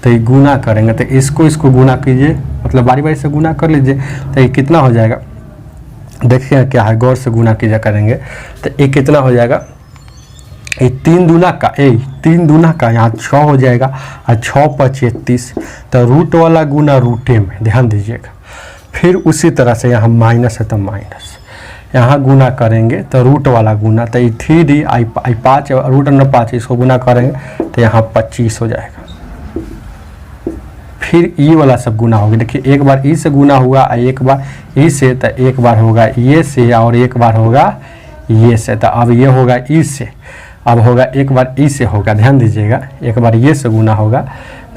तो ये गुना करेंगे तो इसको गुना कीजिए, मतलब बारी बारी से गुना कर लीजिए, तो ये कितना हो जाएगा। देखिए क्या है, गौर से गुना कीजिए करेंगे तो ये कितना हो जाएगा, ये 3 दूना का 3 यहाँ 6 हो जाएगा और 6 × 36, तो रूट वाला गुना रूटे में, ध्यान दीजिएगा। फिर उसी तरह से यहाँ माइनस है तो माइनस, यहाँ गुना करेंगे तो रूट वाला गुना, तो ये 3 आई 5 √5, इसको गुना करेंगे तो यहाँ 25 हो जाएगा। फिर ई वाला सब गुना होगा, देखिए एक बार ई से गुना हुआ, एक बार ई से, तो एक बार होगा ये से और एक बार होगा ये से, तो अब ये होगा ई से, अब होगा एक बार ई से होगा, ध्यान दीजिएगा। एक बार ये से गुना होगा,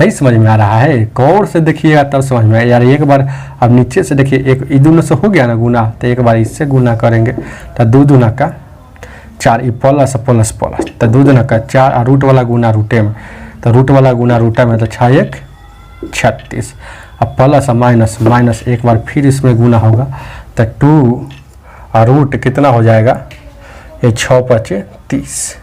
नहीं समझ में आ रहा है, गौर से देखिएगा तब समझ में यार। एक बार अब नीचे से देखिए, एक ई दोनों से हो गया ना गुना, तो एक बार इससे गुना करेंगे तो 2 दूना का 4, ई प्लस प्लस प्लस, तो 2 दूना का 4 और रूट वाला गुना रूटे में, तो रूट वाला गुना रूटा में, तो 6 × 1 = 36, अब प्लस माइनस माइनस एक बार फिर इसमें गुना होगा, तो 2 और रूट कितना हो जाएगा, ये 6 × 5 = 30।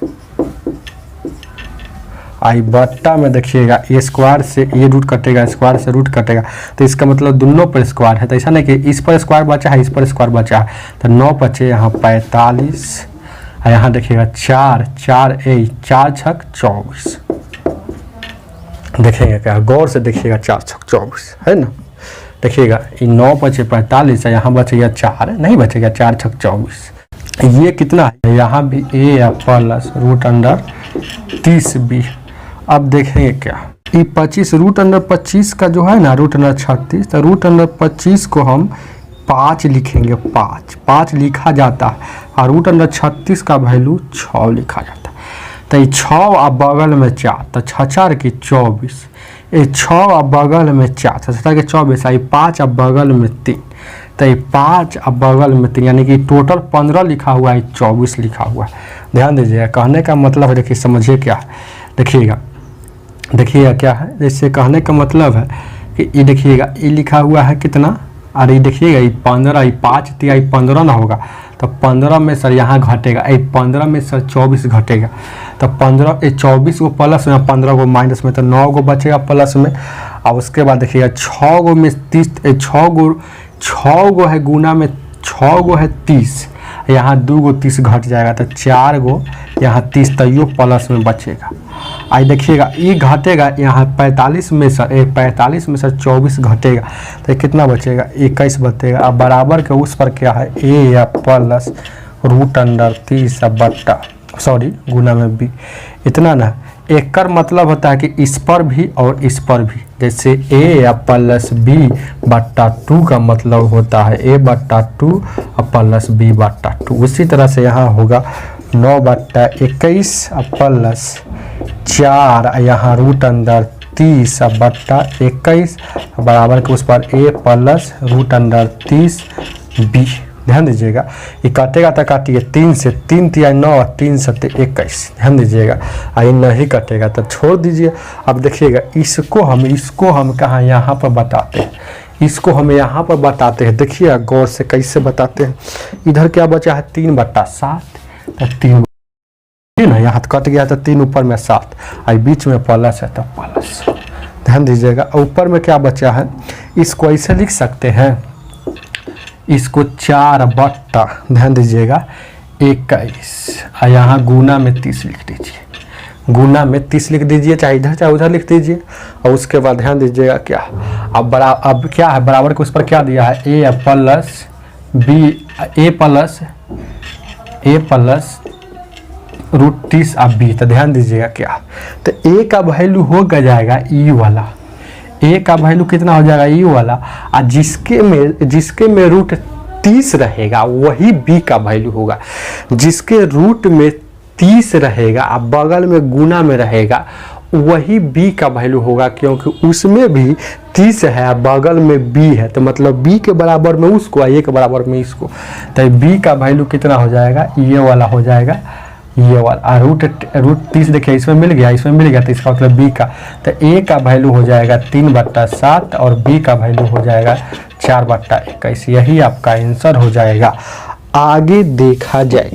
आई बट्टा में देखिएगा, ये स्क्वायर से ये रूट कटेगा, स्क्वायर से रूट कटेगा, तो इसका मतलब दोनों पर स्क्वायर है, तो ऐसा नहीं कि इस पर स्क्वायर बचा है, इस पर स्क्वायर बचा है, तो 9 × 5 यहाँ 45, और यहाँ देखिएगा 4 4 6 24। देखेंगे क्या, गौर से देखिएगा, 4 6 24 है ना। देखिएगा ये 9 × 5 = 45 है, यहाँ बचेगा 4, नहीं बचेगा 4 6 24। ये कितना है, यहाँ भी a या प्लस √30b। अब देखेंगे क्या, ये 25 √25 का जो है ना √36, तो √25 को हम 5 लिखेंगे, 5 लिखा जाता है, और √36 का वैल्यू 6 लिखा जाता है। तो ये 6 अब बगल में 4, तो 6 × 4 = 24, ये 6 अब बगल में 4, 7 के 24, आई 5 अब बगल में 3, तो ये 5 अब बगल में 3, यानी कि टोटल 15 लिखा हुआ है, 24 लिखा हुआ है। ध्यान दीजिएगा, कहने का मतलब है, देखिए समझिए क्या है, देखिएगा क्या है। जैसे कहने का मतलब है कि ये देखिएगा, ये लिखा हुआ है कितना, अरे ये देखिएगा ये 15, ये 5 थी, ये 15 ना होगा, तो 15 में सर यहाँ घटेगा, ये 15 में सर 24 घटेगा, तो 15 ये 24 को प्लस में, 15 को माइनस में, तो 9 को बचेगा प्लस में। और उसके बाद देखिएगा 6 गो में 30, 6 गो है गुना में, 6 गो है 30, यहाँ 2 गो 30 घट जाएगा, तो 4 गो यहाँ 30, तो यो प्लस में बचेगा। आई देखिएगा ये घटेगा, यहाँ 45 में सर 45 में सर 24 घटेगा, तो कितना बचेगा, 21 बचेगा। अब बराबर के उस पर क्या है, ए या प्लस √30 बट्टा, सॉरी गुना में बी, इतना ना। एक कर मतलब होता है कि इस पर भी और इस पर भी, जैसे a या प्लस बी बट्टा 2 का मतलब होता है a बट्टा 2 और प्लस बी बट्टा 2। उसी तरह से यहाँ होगा 9 बट्टा 21 प्लस 4, यहाँ √30 बट्टा 21 बराबर के उस पर a प्लस √30 बी। ध्यान दीजिएगा, ये कटेगा तो काटिए 3 से, 3 तिया 9 और 3 सत्ते 21। ध्यान दीजिएगा, ये नहीं कटेगा तो छोड़ दीजिए। अब देखिएगा इसको हम कहाँ यहाँ पर बताते हैं, इसको हम यहाँ पर बताते हैं। देखिए गौर से कैसे बताते हैं। इधर क्या बचा है 3 बट्टा 7, तो 3 ना, यहाँ कट गया तो 3 ऊपर में 7, आई बीच में प्लस है तो प्लस। ध्यान दीजिएगा, ऊपर में क्या बचा है, इसको ऐसे लिख सकते हैं, इसको 4 बट्टा, ध्यान दीजिएगा 21, यहाँ गुना में 30 लिख दीजिए, गुना में 30 लिख दीजिए, चाहे इधर चाहे उधर लिख दीजिए। और उसके बाद ध्यान दीजिएगा क्या, अब क्या है, बराबर के उस पर क्या दिया है, ए प्लस बी, ए प्लस √30 अब बी। तो ध्यान दीजिएगा क्या, तो ए का वैल्यू हो जाएगा ई वाला, ए का वैल्यू कितना हो जाएगा ई वाला, और जिसके में √30 रहेगा वही बी का वैल्यू होगा। जिसके रूट में 30 रहेगा अब बगल में गुना में रहेगा वही बी का वैल्यू होगा, क्योंकि उसमें भी 30 है बगल में बी है, तो मतलब बी के बराबर में उसको, ए के बराबर में इसको, तो बी का वैल्यू कितना हो जाएगा, ये वाला हो जाएगा, ये वाला √30 देखिए इसमें मिल गया, तो इसका मतलब बी का, तो ए का वैल्यू हो जाएगा 3 बट्टा 7 और बी का वैल्यू हो जाएगा 4 बट्टा 21। यही आपका आंसर हो जाएगा। आगे देखा जाए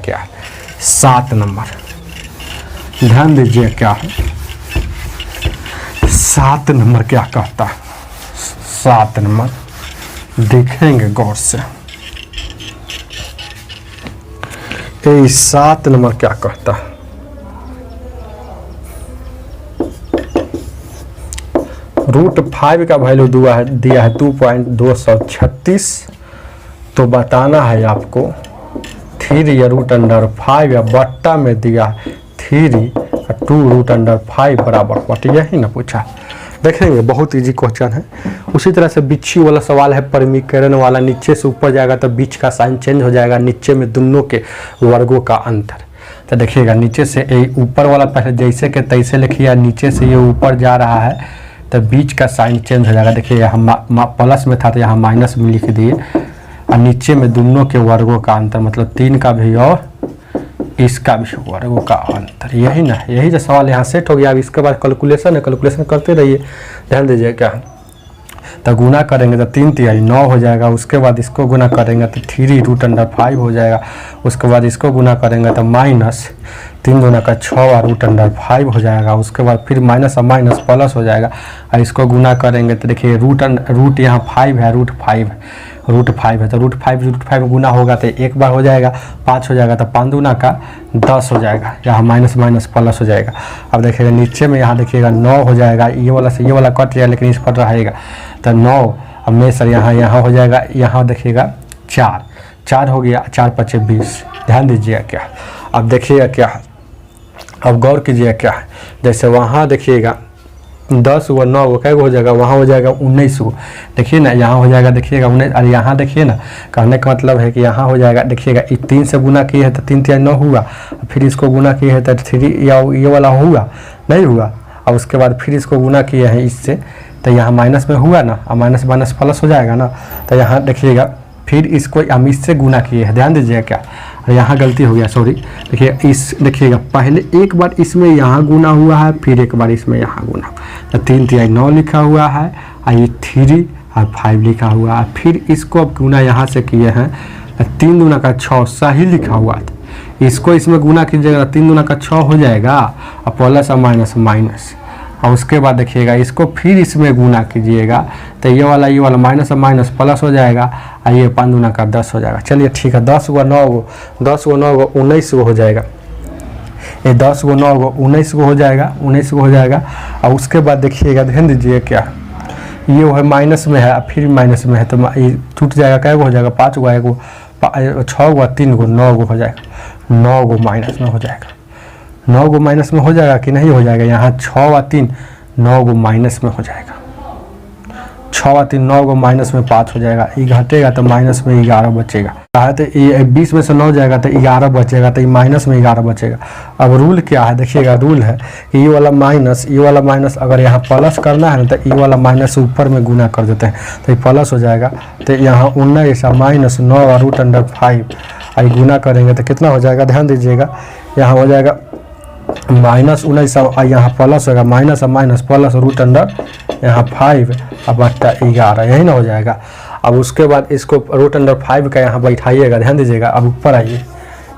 क्या, 7 नंबर, ध्यान दीजिए क्या है 7 नंबर क्या कहता है। 7 नंबर देखेंगे गौर से, 7 नंबर क्या कहता है। √5 का वैल्यू दिया है 2.236, तो बताना है आपको 3 या √5 या बट्टा में दिया 3 2 √5 बराबर बट, यही ना पूछा। देखेंगे बहुत इजी क्वेश्चन है। उसी तरह से बिच्छी वाला सवाल है, परिमीकरण वाला, नीचे से ऊपर जाएगा तो बीच का साइन चेंज हो जाएगा, नीचे में दोनों के वर्गों का अंतर। तो देखिएगा नीचे से ऊपर वाला पहले जैसे के तैसे लिखिए, नीचे से ये ऊपर जा रहा है तो बीच का साइन चेंज हो जाएगा। देखिए हम प्लस में था तो यहाँ माइनस में लिख दिए, और नीचे में दोनों के वर्गों का अंतर, मतलब 3 का भी और इसका भी वर्गों का अंतर। यही ना, यही जो सवाल यहाँ सेट हो गया। अब इसके बाद कैलकुलेशन है, कैलकुलेशन करते रहिए। ध्यान दीजिए क्या, तो गुना करेंगे तो 3 तिहाई 9 हो जाएगा। उसके बाद इसको गुना करेंगे तो 3 √5 हो जाएगा। उसके बाद इसको गुना करेंगे तो माइनस 3 दूना का 6 और √5 हो जाएगा। उसके बाद फिर माइनस और माइनस प्लस हो जाएगा, और इसको गुना करेंगे तो देखिए रूट यहाँ 5 है, √5 है, तो √5 गुना होगा तो एक बार हो जाएगा, 5 हो जाएगा, तो 5 दूना का 10 हो जाएगा। यहाँ माइनस माइनस प्लस हो जाएगा। अब देखिएगा नीचे में, यहाँ देखिएगा 9 हो जाएगा, ये वाला से ये वाला कट जाएगा लेकिन इस पर रहेगा, तो 9 अब में सर यहाँ हो जाएगा। यहाँ देखिएगा 4 हो गया, 4 × 5 = 20। ध्यान दीजिएगा क्या, अब देखिएगा क्या, अब गौर कीजिएगा क्या, जैसे वहाँ देखिएगा 10 गो 9 गो कै गो हो जाएगा, वहाँ हो जाएगा 19 गो। देखिए ना यहाँ हो जाएगा, देखिएगा 19, और यहाँ देखिए ना, कहने का मतलब है कि यहाँ हो जाएगा, देखिएगा 3 से गुना किए है तो 3 3 9 हुआ, फिर इसको गुना किए है तो 3 या ये वाला हुआ नहीं हुआ, और उसके बाद फिर इसको गुना किए हैं इससे, तो यहाँ माइनस में हुआ ना, और माइनस माइनस प्लस हो जाएगा ना। तो यहाँ देखिएगा फिर इसको हम इससे गुना किए हैं, ध्यान दीजिएगा क्या, यहाँ गलती हो गया, सॉरी। देखिए इस देखिएगा पहले एक बार इसमें यहाँ गुना हुआ है, फिर एक बार इसमें यहाँ गुना, तो 3 3 9 लिखा हुआ है, और ये 3 और 5 लिखा हुआ है, फिर इसको अब गुना यहाँ से किए हैं, 3 दूना का 6 सही लिखा हुआ था, इसको इसमें गुना कीजिएगा 3 दूना का 6 हो जाएगा, और प्लस और माइनस माइनस, और उसके बाद देखिएगा इसको फिर इसमें गुना कीजिएगा, तो ये वाला माइनस और माइनस प्लस हो जाएगा, और ये 5 दूना का 10 हो जाएगा। चलिए ठीक है, 10 गो 9 गो 19 गो हो जाएगा, ये 10 गो 9 गो 19 गो हो जाएगा, 19 गो हो जाएगा। और उसके बाद देखिएगा, ध्यान दीजिए क्या, ये वो है माइनस में है, फिर माइनस में है, तो ये टूट जाएगा, क्या गो हो जाएगा, 5 गो आएगा, 6 गो 3 गो 9 गो हो जाएगा, 9 गो माइनस में हो जाएगा, 9 गो माइनस में हो जाएगा कि नहीं हो जाएगा, यहाँ 6 और 3 9 गो माइनस में हो जाएगा, 6 और 3 9 गो माइनस में 5 हो जाएगा, ये घटेगा तो माइनस में 11 बचेगा, तो ये 20 में से 9 जाएगा तो 11 बचेगा, तो ये माइनस में 11 बचेगा। अब रूल क्या है, देखिएगा रूल है कि ये वाला माइनस अगर यहाँ प्लस करना है ना, तो ये वाला माइनस ऊपर में गुना कर देते हैं, तो ये प्लस हो जाएगा, तो यहाँ 19 माइनस 9 और √5 आई गुना करेंगे तो कितना हो जाएगा, ध्यान दीजिएगा, यहाँ हो जाएगा -19, और यहाँ प्लस होगा, माइनस और माइनस प्लस √, यहाँ 5 और बट्टा 11, यही ना हो जाएगा। अब उसके बाद इसको √5 का यहाँ बैठाइएगा, ध्यान दीजिएगा, अब ऊपर आइए,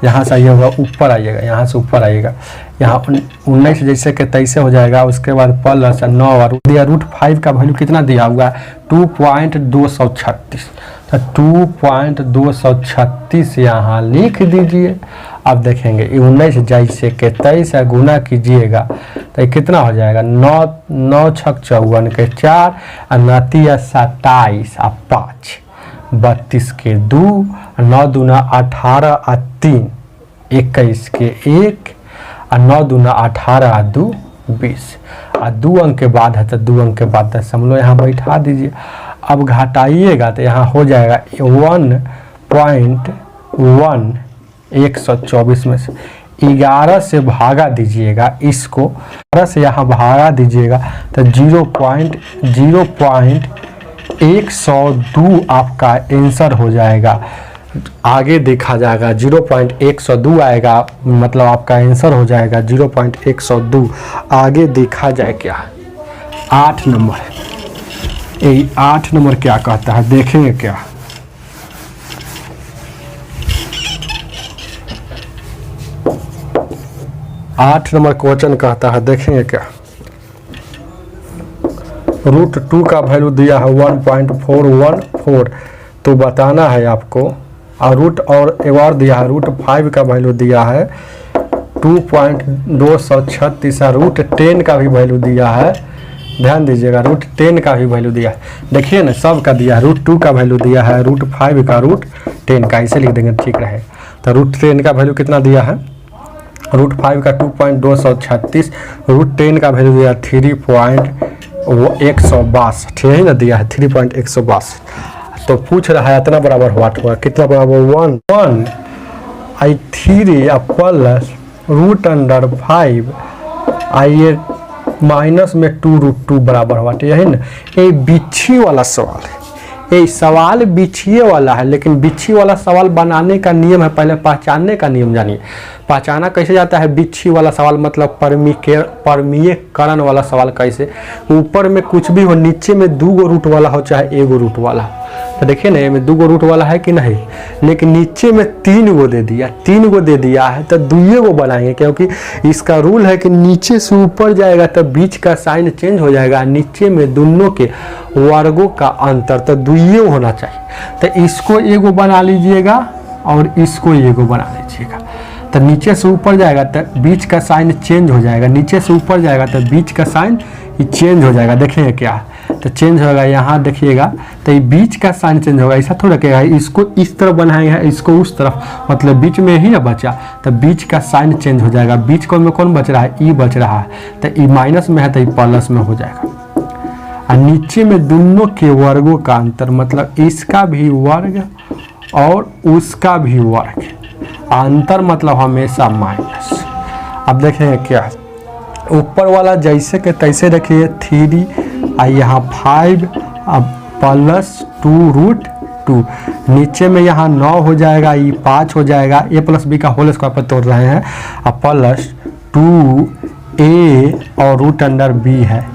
यहाँ से आइए होगा ऊपर आइएगा, यहाँ से ऊपर आइएगा, यहाँ 19 जैसे कि 23 हो जाएगा, उसके बाद प्लस 9 और दिया √5 का वैल्यू कितना दिया हुआ है 2.236, तो 2.236 यहाँ लिख दीजिए। अब देखेंगे 19 जैसे के 23 गुना कीजिएगा तो कितना हो जाएगा, 9 6 54 के 4 और 9 27 और 5 32 के 2 और 9 दूना 18 और 3 21 के 1 और 9 दूना 18 और 2 20 और 2 अंक के बाद है तो 2 अंक के बाद दशमलव यहाँ बैठा दीजिए। अब घटाइएगा तो यहाँ हो जाएगा 1.124 में से 11 से भागा दीजिएगा, इसको 11 से यहाँ भागा दीजिएगा तो 0.102 आपका आंसर हो जाएगा। आगे देखा जाएगा 0.102 आएगा, मतलब आपका आंसर हो जाएगा 0.102। आगे देखा जाए क्या 8 नंबर, ये 8 नंबर क्या कहता है देखेंगे क्या। आठ नंबर क्वेश्चन कहता है देखेंगे क्या। √2 का वैल्यू दिया है 1.414 तो बताना है आपको, और रूट और एक और दिया है √5 का वैल्यू दिया है 2.236 और √10 का भी वैल्यू दिया है, ध्यान दीजिएगा √10 का भी वैल्यू दिया है। देखिए ना सब का दिया है, √2 का वैल्यू दिया है, √5 का, √10 का, इसे लिख देंगे ठीक रहे। तो √10 का वैल्यू कितना दिया है, √5 का 2.236, √10 का वैल्यू दिया 3.162, ठीक है ना दिया है 3.162। तो पूछ रहा है इतना बराबर हुआ कितना बराबर 1 आई 3 प्लस √5 आइए माइनस में 2√2 बराबर हुआ, यही ना। ये बिच्छी वाला सवाल है, ये सवाल बिछिए वाला है, लेकिन बिच्छी वाला सवाल बनाने का नियम है, पहले पहचानने का नियम जानिए। पहचाना कैसे जाता है बिच्छी वाला सवाल, मतलब परमीयकरण वाला सवाल कैसे, ऊपर में कुछ भी हो, नीचे में 2 गो रूट वाला हो चाहे 1 गो रूट वाला हो। तो देखिए ना में 2 गो रूट वाला है कि नहीं, लेकिन नीचे में 3 गो दे दिया, 3 गो दे दिया है तो 2 गो बनाएंगे, क्योंकि इसका रूल है कि नीचे से ऊपर जाएगा तो बीच का साइन चेंज हो जाएगा, नीचे में दोनों के वर्गों का अंतर तो 2 होना चाहिए। तो इसको 1 गो बना लीजिएगा और इसको 1 गो बना लीजिएगा, तो नीचे से ऊपर जाएगा तो बीच का साइन चेंज हो जाएगा, नीचे से ऊपर जाएगा तो बीच का साइन चेंज हो जाएगा। देखेंगे क्या तो चेंज होगा, यहाँ देखिएगा तो ये बीच का साइन चेंज होगा, ऐसा थोड़ा क्या है, इसको इस तरफ बनाएंगे इसको उस तरफ, मतलब बीच में ही ना बचा, तो बीच का साइन चेंज हो जाएगा। बीच को में कौन बच रहा है, ई बच रहा है, तो ई माइनस में है तो ई प्लस में हो जाएगा। और नीचे में दोनों के वर्गों का अंतर, मतलब इसका भी वर्ग और उसका भी वर्ग, अंतर मतलब हमेशा माइनस। अब देखेंगे क्या, ऊपर वाला जैसे के तैसे देखिए 3 और यहाँ 5 अब +2√2, नीचे में यहाँ 9 हो जाएगा, ये 5 हो जाएगा, a + b का होल स्क्वायर पर तोड़ रहे हैं, अब +2a और √b है,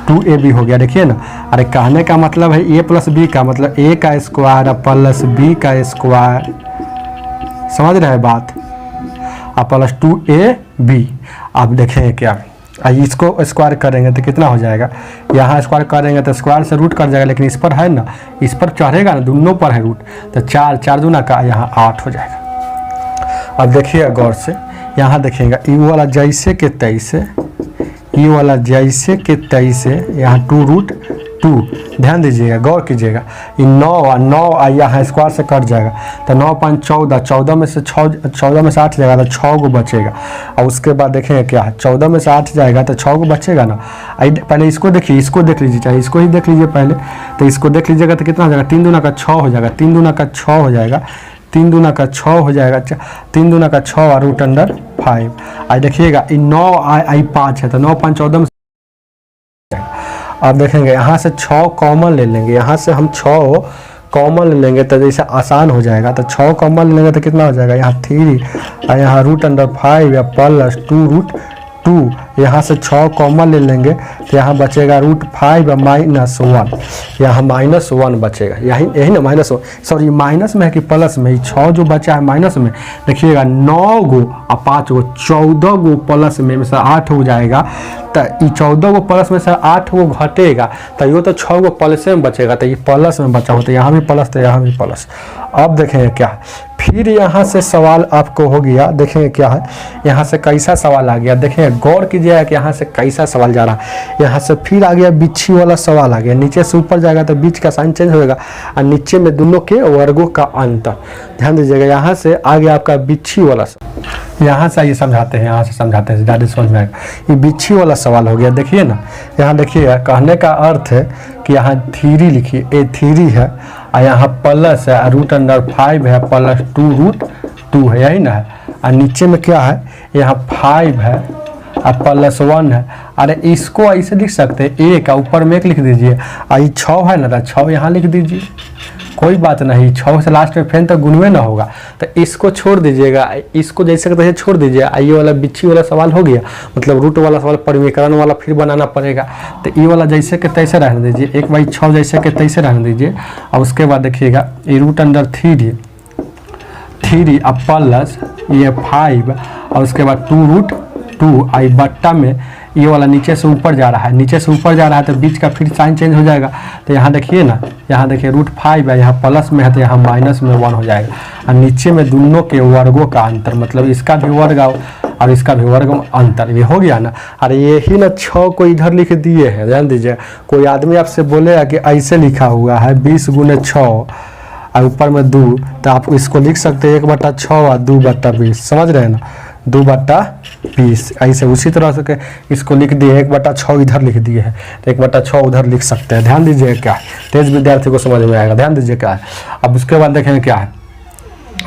2ab हो गया। देखिए ना, अरे कहने का मतलब है a + b का मतलब a का स्क्वायर +b का स्क्वायर, समझ रहे हैं बात, अब +2ab। अब देखें क्या, इसको स्क्वायर करेंगे तो कितना हो जाएगा, यहाँ स्क्वायर करेंगे तो स्क्वायर से रूट कर जाएगा, लेकिन इस पर है ना, इस पर चढ़ेगा ना, दोनों पर है रूट, तो 4 दूना का यहाँ 8 हो जाएगा। अब देखिएगा गौर से, यहाँ देखिएगा ई वाला जैसे के तैसे, ई वाला जैसे के तैसे, यहाँ 2√2, ध्यान दीजिएगा, गौर कीजिएगा, ये 9 यहाँ स्क्वायर से कट जाएगा, तो 9 × 5 = 14 में से 8 जाएगा तो 6 को बचेगा। और उसके बाद देखेंगे क्या है, 14 में से 8 जाएगा तो 6 को बचेगा ना। पहले इसको देखिए, इसको देख लीजिए, चाहे इसको ही देख लीजिए पहले, तो इसको देख लीजिएगा तो कितना हो जाएगा, 3 दूना का 6 हो जाएगा, 3 दूना का 6 हो जाएगा, 3 दूना का 6 हो जाएगा, 3 दूना का 6 और √5। आई देखिएगा 9 आई 5 है, तो 9 × 5 = 14 में। अब देखेंगे यहाँ से 6 कॉमन ले लेंगे, यहाँ से हम 6 कॉमन ले लेंगे तो जैसे आसान हो जाएगा, तो 6 कॉमन ले लेंगे तो कितना हो जाएगा, यहाँ 3 और यहाँ √5 या +2√2, यहाँ से 6 कॉमन ले लेंगे तो यहाँ बचेगा √5 -1, यहाँ -1 बचेगा, यही ना -1, सॉरी माइनस में है कि प्लस में, 6 जो बचा है माइनस में, देखिएगा 9 गो और 5 गो 14 गो प्लस में से 8 हो जाएगा, तो ये 14 गो प्लस में से 8 गो घटेगा, तो ये तो 6 गो प्लस में बचेगा, तो ये प्लस में बचा हो, तो यहाँ भी प्लस तो यहाँ भी प्लस। अब देखेंगे क्या, फिर यहाँ से सवाल आपको हो गया, देखेंगे क्या है, यहाँ से कैसा सवाल आ गया, देखेंगे गौर कीजिएगा कि यहाँ से कैसा सवाल जा रहा है। यहाँ से फिर आ गया बिच्छी वाला सवाल आ गया, नीचे से ऊपर जाएगा तो बीच का साइन चेंज होगा, और नीचे में दोनों के वर्गों का अंतर, ध्यान दीजिएगा। यहाँ से आ गया आपका बिच्छी वाला, यहाँ से ये समझाते हैं, यहाँ से समझाते हैं, ज़्यादा समझ में आएगा। ये बिच्छी वाला सवाल हो गया, देखिए ना, यहाँ देखिए कहने का अर्थ है कि यहाँ 3 लिखिए, ए 3 है, और यहाँ प्लस है, √5 है, +2√2 है, यही ना है, और नीचे में क्या है, यहाँ 5 है और +1 है। अरे इसको ऐसे लिख सकते हैं, 1 ऊपर में 1 लिख दीजिए, और ये 6 है ना, तो 6 यहाँ लिख दीजिए, कोई बात नहीं, 6 से लास्ट में फेन तक गुणवे ना होगा, तो इसको छोड़ दीजिएगा, इसको जैसे तैसे छोड़ दीजिए। ये वाला बिच्छी वाला सवाल हो गया, मतलब रूट वाला सवाल परिमीकरण वाला फिर बनाना पड़ेगा, तो ये वाला जैसे के तैसे रहने दीजिए, 1/6 जैसे के तैसे रहने दीजिए। और उसके बाद देखिएगा ये √3 अब प्लस ये 5 और उसके बाद 2√2 आई बट्टा में ये वाला नीचे से ऊपर जा रहा है, नीचे से ऊपर जा रहा है तो बीच का फिर साइन चेंज हो जाएगा। तो यहाँ देखिए ना, यहाँ देखिए √5 है, यहाँ प्लस में है तो यहाँ माइनस में 1 हो जाएगा। और नीचे में दोनों के वर्गों का अंतर, मतलब इसका भी वर्ग और इसका भी वर्ग अंतर, ये हो गया ना। और यही ना 6 को इधर लिख दिए हैं, ध्यान दीजिए। कोई आदमी आपसे बोलेगा कि ऐसे लिखा हुआ है 20 × 6 और ऊपर में 2, तो आप इसको लिख सकते हैं 1/6 और 2/20, समझ रहे हैं ना, 2/20 ऐसे। उसी तरह से इसको लिख दिए 1/6 इधर लिख दिए हैं, तो 1/6 उधर लिख सकते हैं। ध्यान दीजिए क्या है, तेज विद्यार्थी को समझ में आएगा। ध्यान दीजिए क्या है। अब उसके बाद देखेंगे क्या है,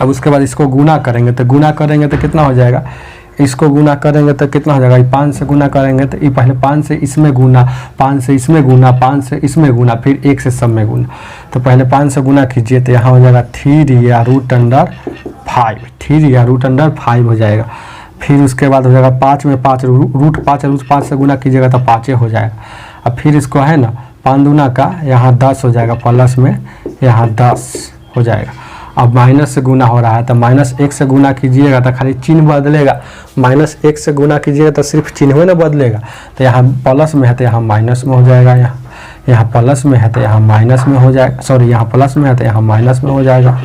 अब उसके बाद इसको गुना करेंगे, तो गुना करेंगे तो कितना हो जाएगा, इसको गुना करेंगे तो कितना हो जाएगा, 5 से गुना करेंगे तो ये पहले 5 से इसमें गुना, 5 से इसमें गुना, 5 से इसमें गुना, फिर 1 से सब में गुना। तो पहले 5 से गुना कीजिए तो यहाँ हो जाएगा 3 या √5, 3 या √5 हो जाएगा। फिर उसके बाद हो जाएगा 5 में 5, √5 से गुना कीजिएगा तो 5 हो जाएगा। अब फिर इसको है ना 5 दूना का यहाँ 10 हो जाएगा, प्लस में यहाँ 10 हो जाएगा। अब माइनस से गुना हो रहा है तो -1 से गुना कीजिएगा तो खाली चिन्ह बदलेगा, -1 से गुना कीजिएगा तो सिर्फ चिन्ह न बदलेगा। तो यहाँ प्लस में है तो यहाँ माइनस में हो जाएगा, यहाँ प्लस में है तो यहाँ माइनस में हो जाएगा, सॉरी यहाँ प्लस में है तो यहाँ माइनस में हो जाएगा,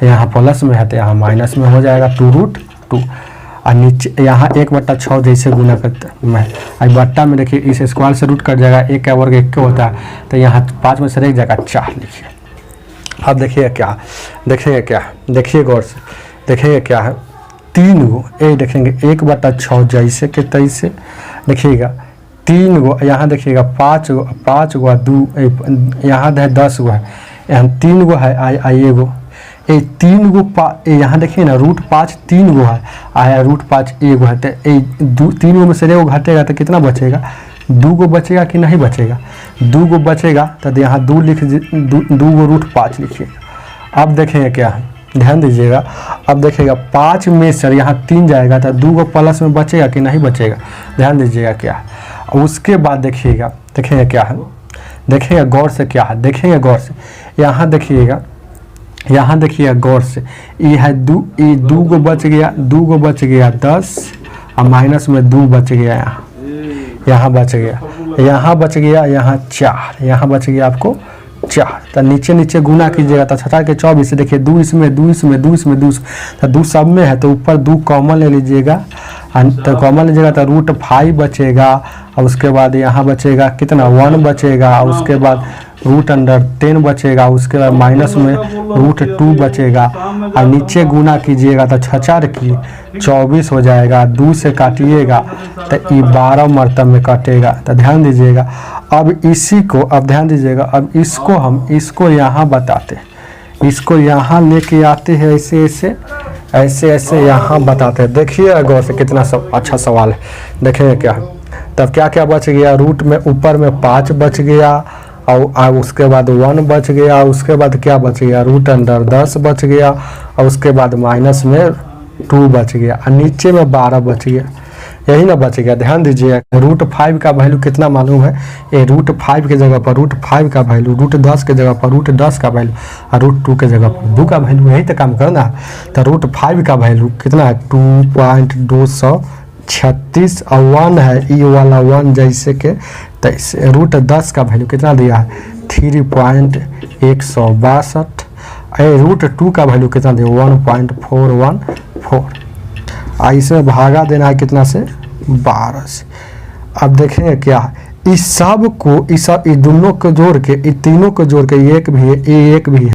यहाँ प्लस में है तो यहाँ माइनस में हो जाएगा 2√2। और नीचे यहाँ 1/6 जैसे गुना करते मैं, अब बट्टा में देखिए इस स्क्वायर से रूट कट जाएगा, 1 का वर्ग 1 होता है, तो यहाँ 5 में से एक जगह 4 लिखिए। अब देखिए क्या, देखिए गौर से देखिए क्या है, 3 गो ए देखेंगे 1/6 जैसे के तैसे, देखिएगा 3 गो, यहाँ देखिएगा 5 गो 2, यहाँ है 10 गो है, यहाँ 3 गो है, आई गो ये 3 गो, यहाँ देखिए ना √5 3 गो है, आया √5 एगो है, तो 3 गो में से एगो घटेगा तो कितना बचेगा, 2 गो बचेगा कि नहीं बचेगा, 2 गो बचेगा, तो यहाँ 2 गो √5 लिखिएगा। अब देखेंगे क्या है, ध्यान दीजिएगा, अब देखिएगा 5 में से यहाँ 3 जाएगा तो 2 गो प्लस में बचेगा कि नहीं बचेगा, ध्यान दीजिएगा क्या है। उसके बाद देखिएगा, देखेंगे क्या है, देखिएगा गौर से क्या है, देखेंगे गौर से, यहाँ देखिएगा गौर से, ये है 2 गो बच गया, 2 गो बच गया 10 और माइनस में 2 बच गया, यहाँ बच गया, यहाँ बच गया, यहाँ 4, यहाँ बच गया आपको 4, तो नीचे गुना कीजिएगा तो 6 के 24, देखिए 2 इसमें 2 इसमें 2 इसमें 2, तो 2 सब में है तो ऊपर 2 कॉमन ले लीजिएगा, तो कॉमन लीजिएगा तो √5 बचेगा, और उसके बाद यहाँ बचेगा कितना 1 बचेगा, और उसके बाद √10 बचेगा, उसके बाद माइनस में √2 बचेगा, और नीचे गुना कीजिएगा तो 6 की 24 हो जाएगा, 2 से काटिएगा तो ये 12 मरतब में कटेगा। तो ध्यान दीजिएगा, अब इसी को, अब ध्यान दीजिएगा, अब इसको हम इसको यहाँ बताते हैं, इसको यहाँ लेके आते हैं, ऐसे यहाँ बताते हैं। देखिए गौर से कितना अच्छा सवाल है, देखेंगे क्या है, तब क्या बच गया, रूट में ऊपर में 5 बच गया, और उसके बाद 1 बच गया, उसके बाद क्या बच गया, √10 बच गया, और उसके बाद माइनस में 2 बच गया, और नीचे में 12 बच गया, यही ना बच गया। ध्यान दीजिए, √5 का वैल्यू कितना मालूम है, ये √5 के जगह पर √5 का वैल्यू, √10 के जगह पर √10 का वैल्यू, और √2 के जगह पर 2 का वैल्यू, यही तो काम करना है। तो √5 का वैल्यू कितना है, 2.236, और 1 है ई वाला 1 जैसे के तैसे, √10 का वैल्यू कितना दिया है, 3.162, √2 का वैल्यू कितना दिया, 1.414, इसमें भागा देना है कितना से, 12 से। अब देखेंगे क्या है, इस सब को, इस दोनों को जोड़ के, इन तीनों को जोड़ के, एक भी है,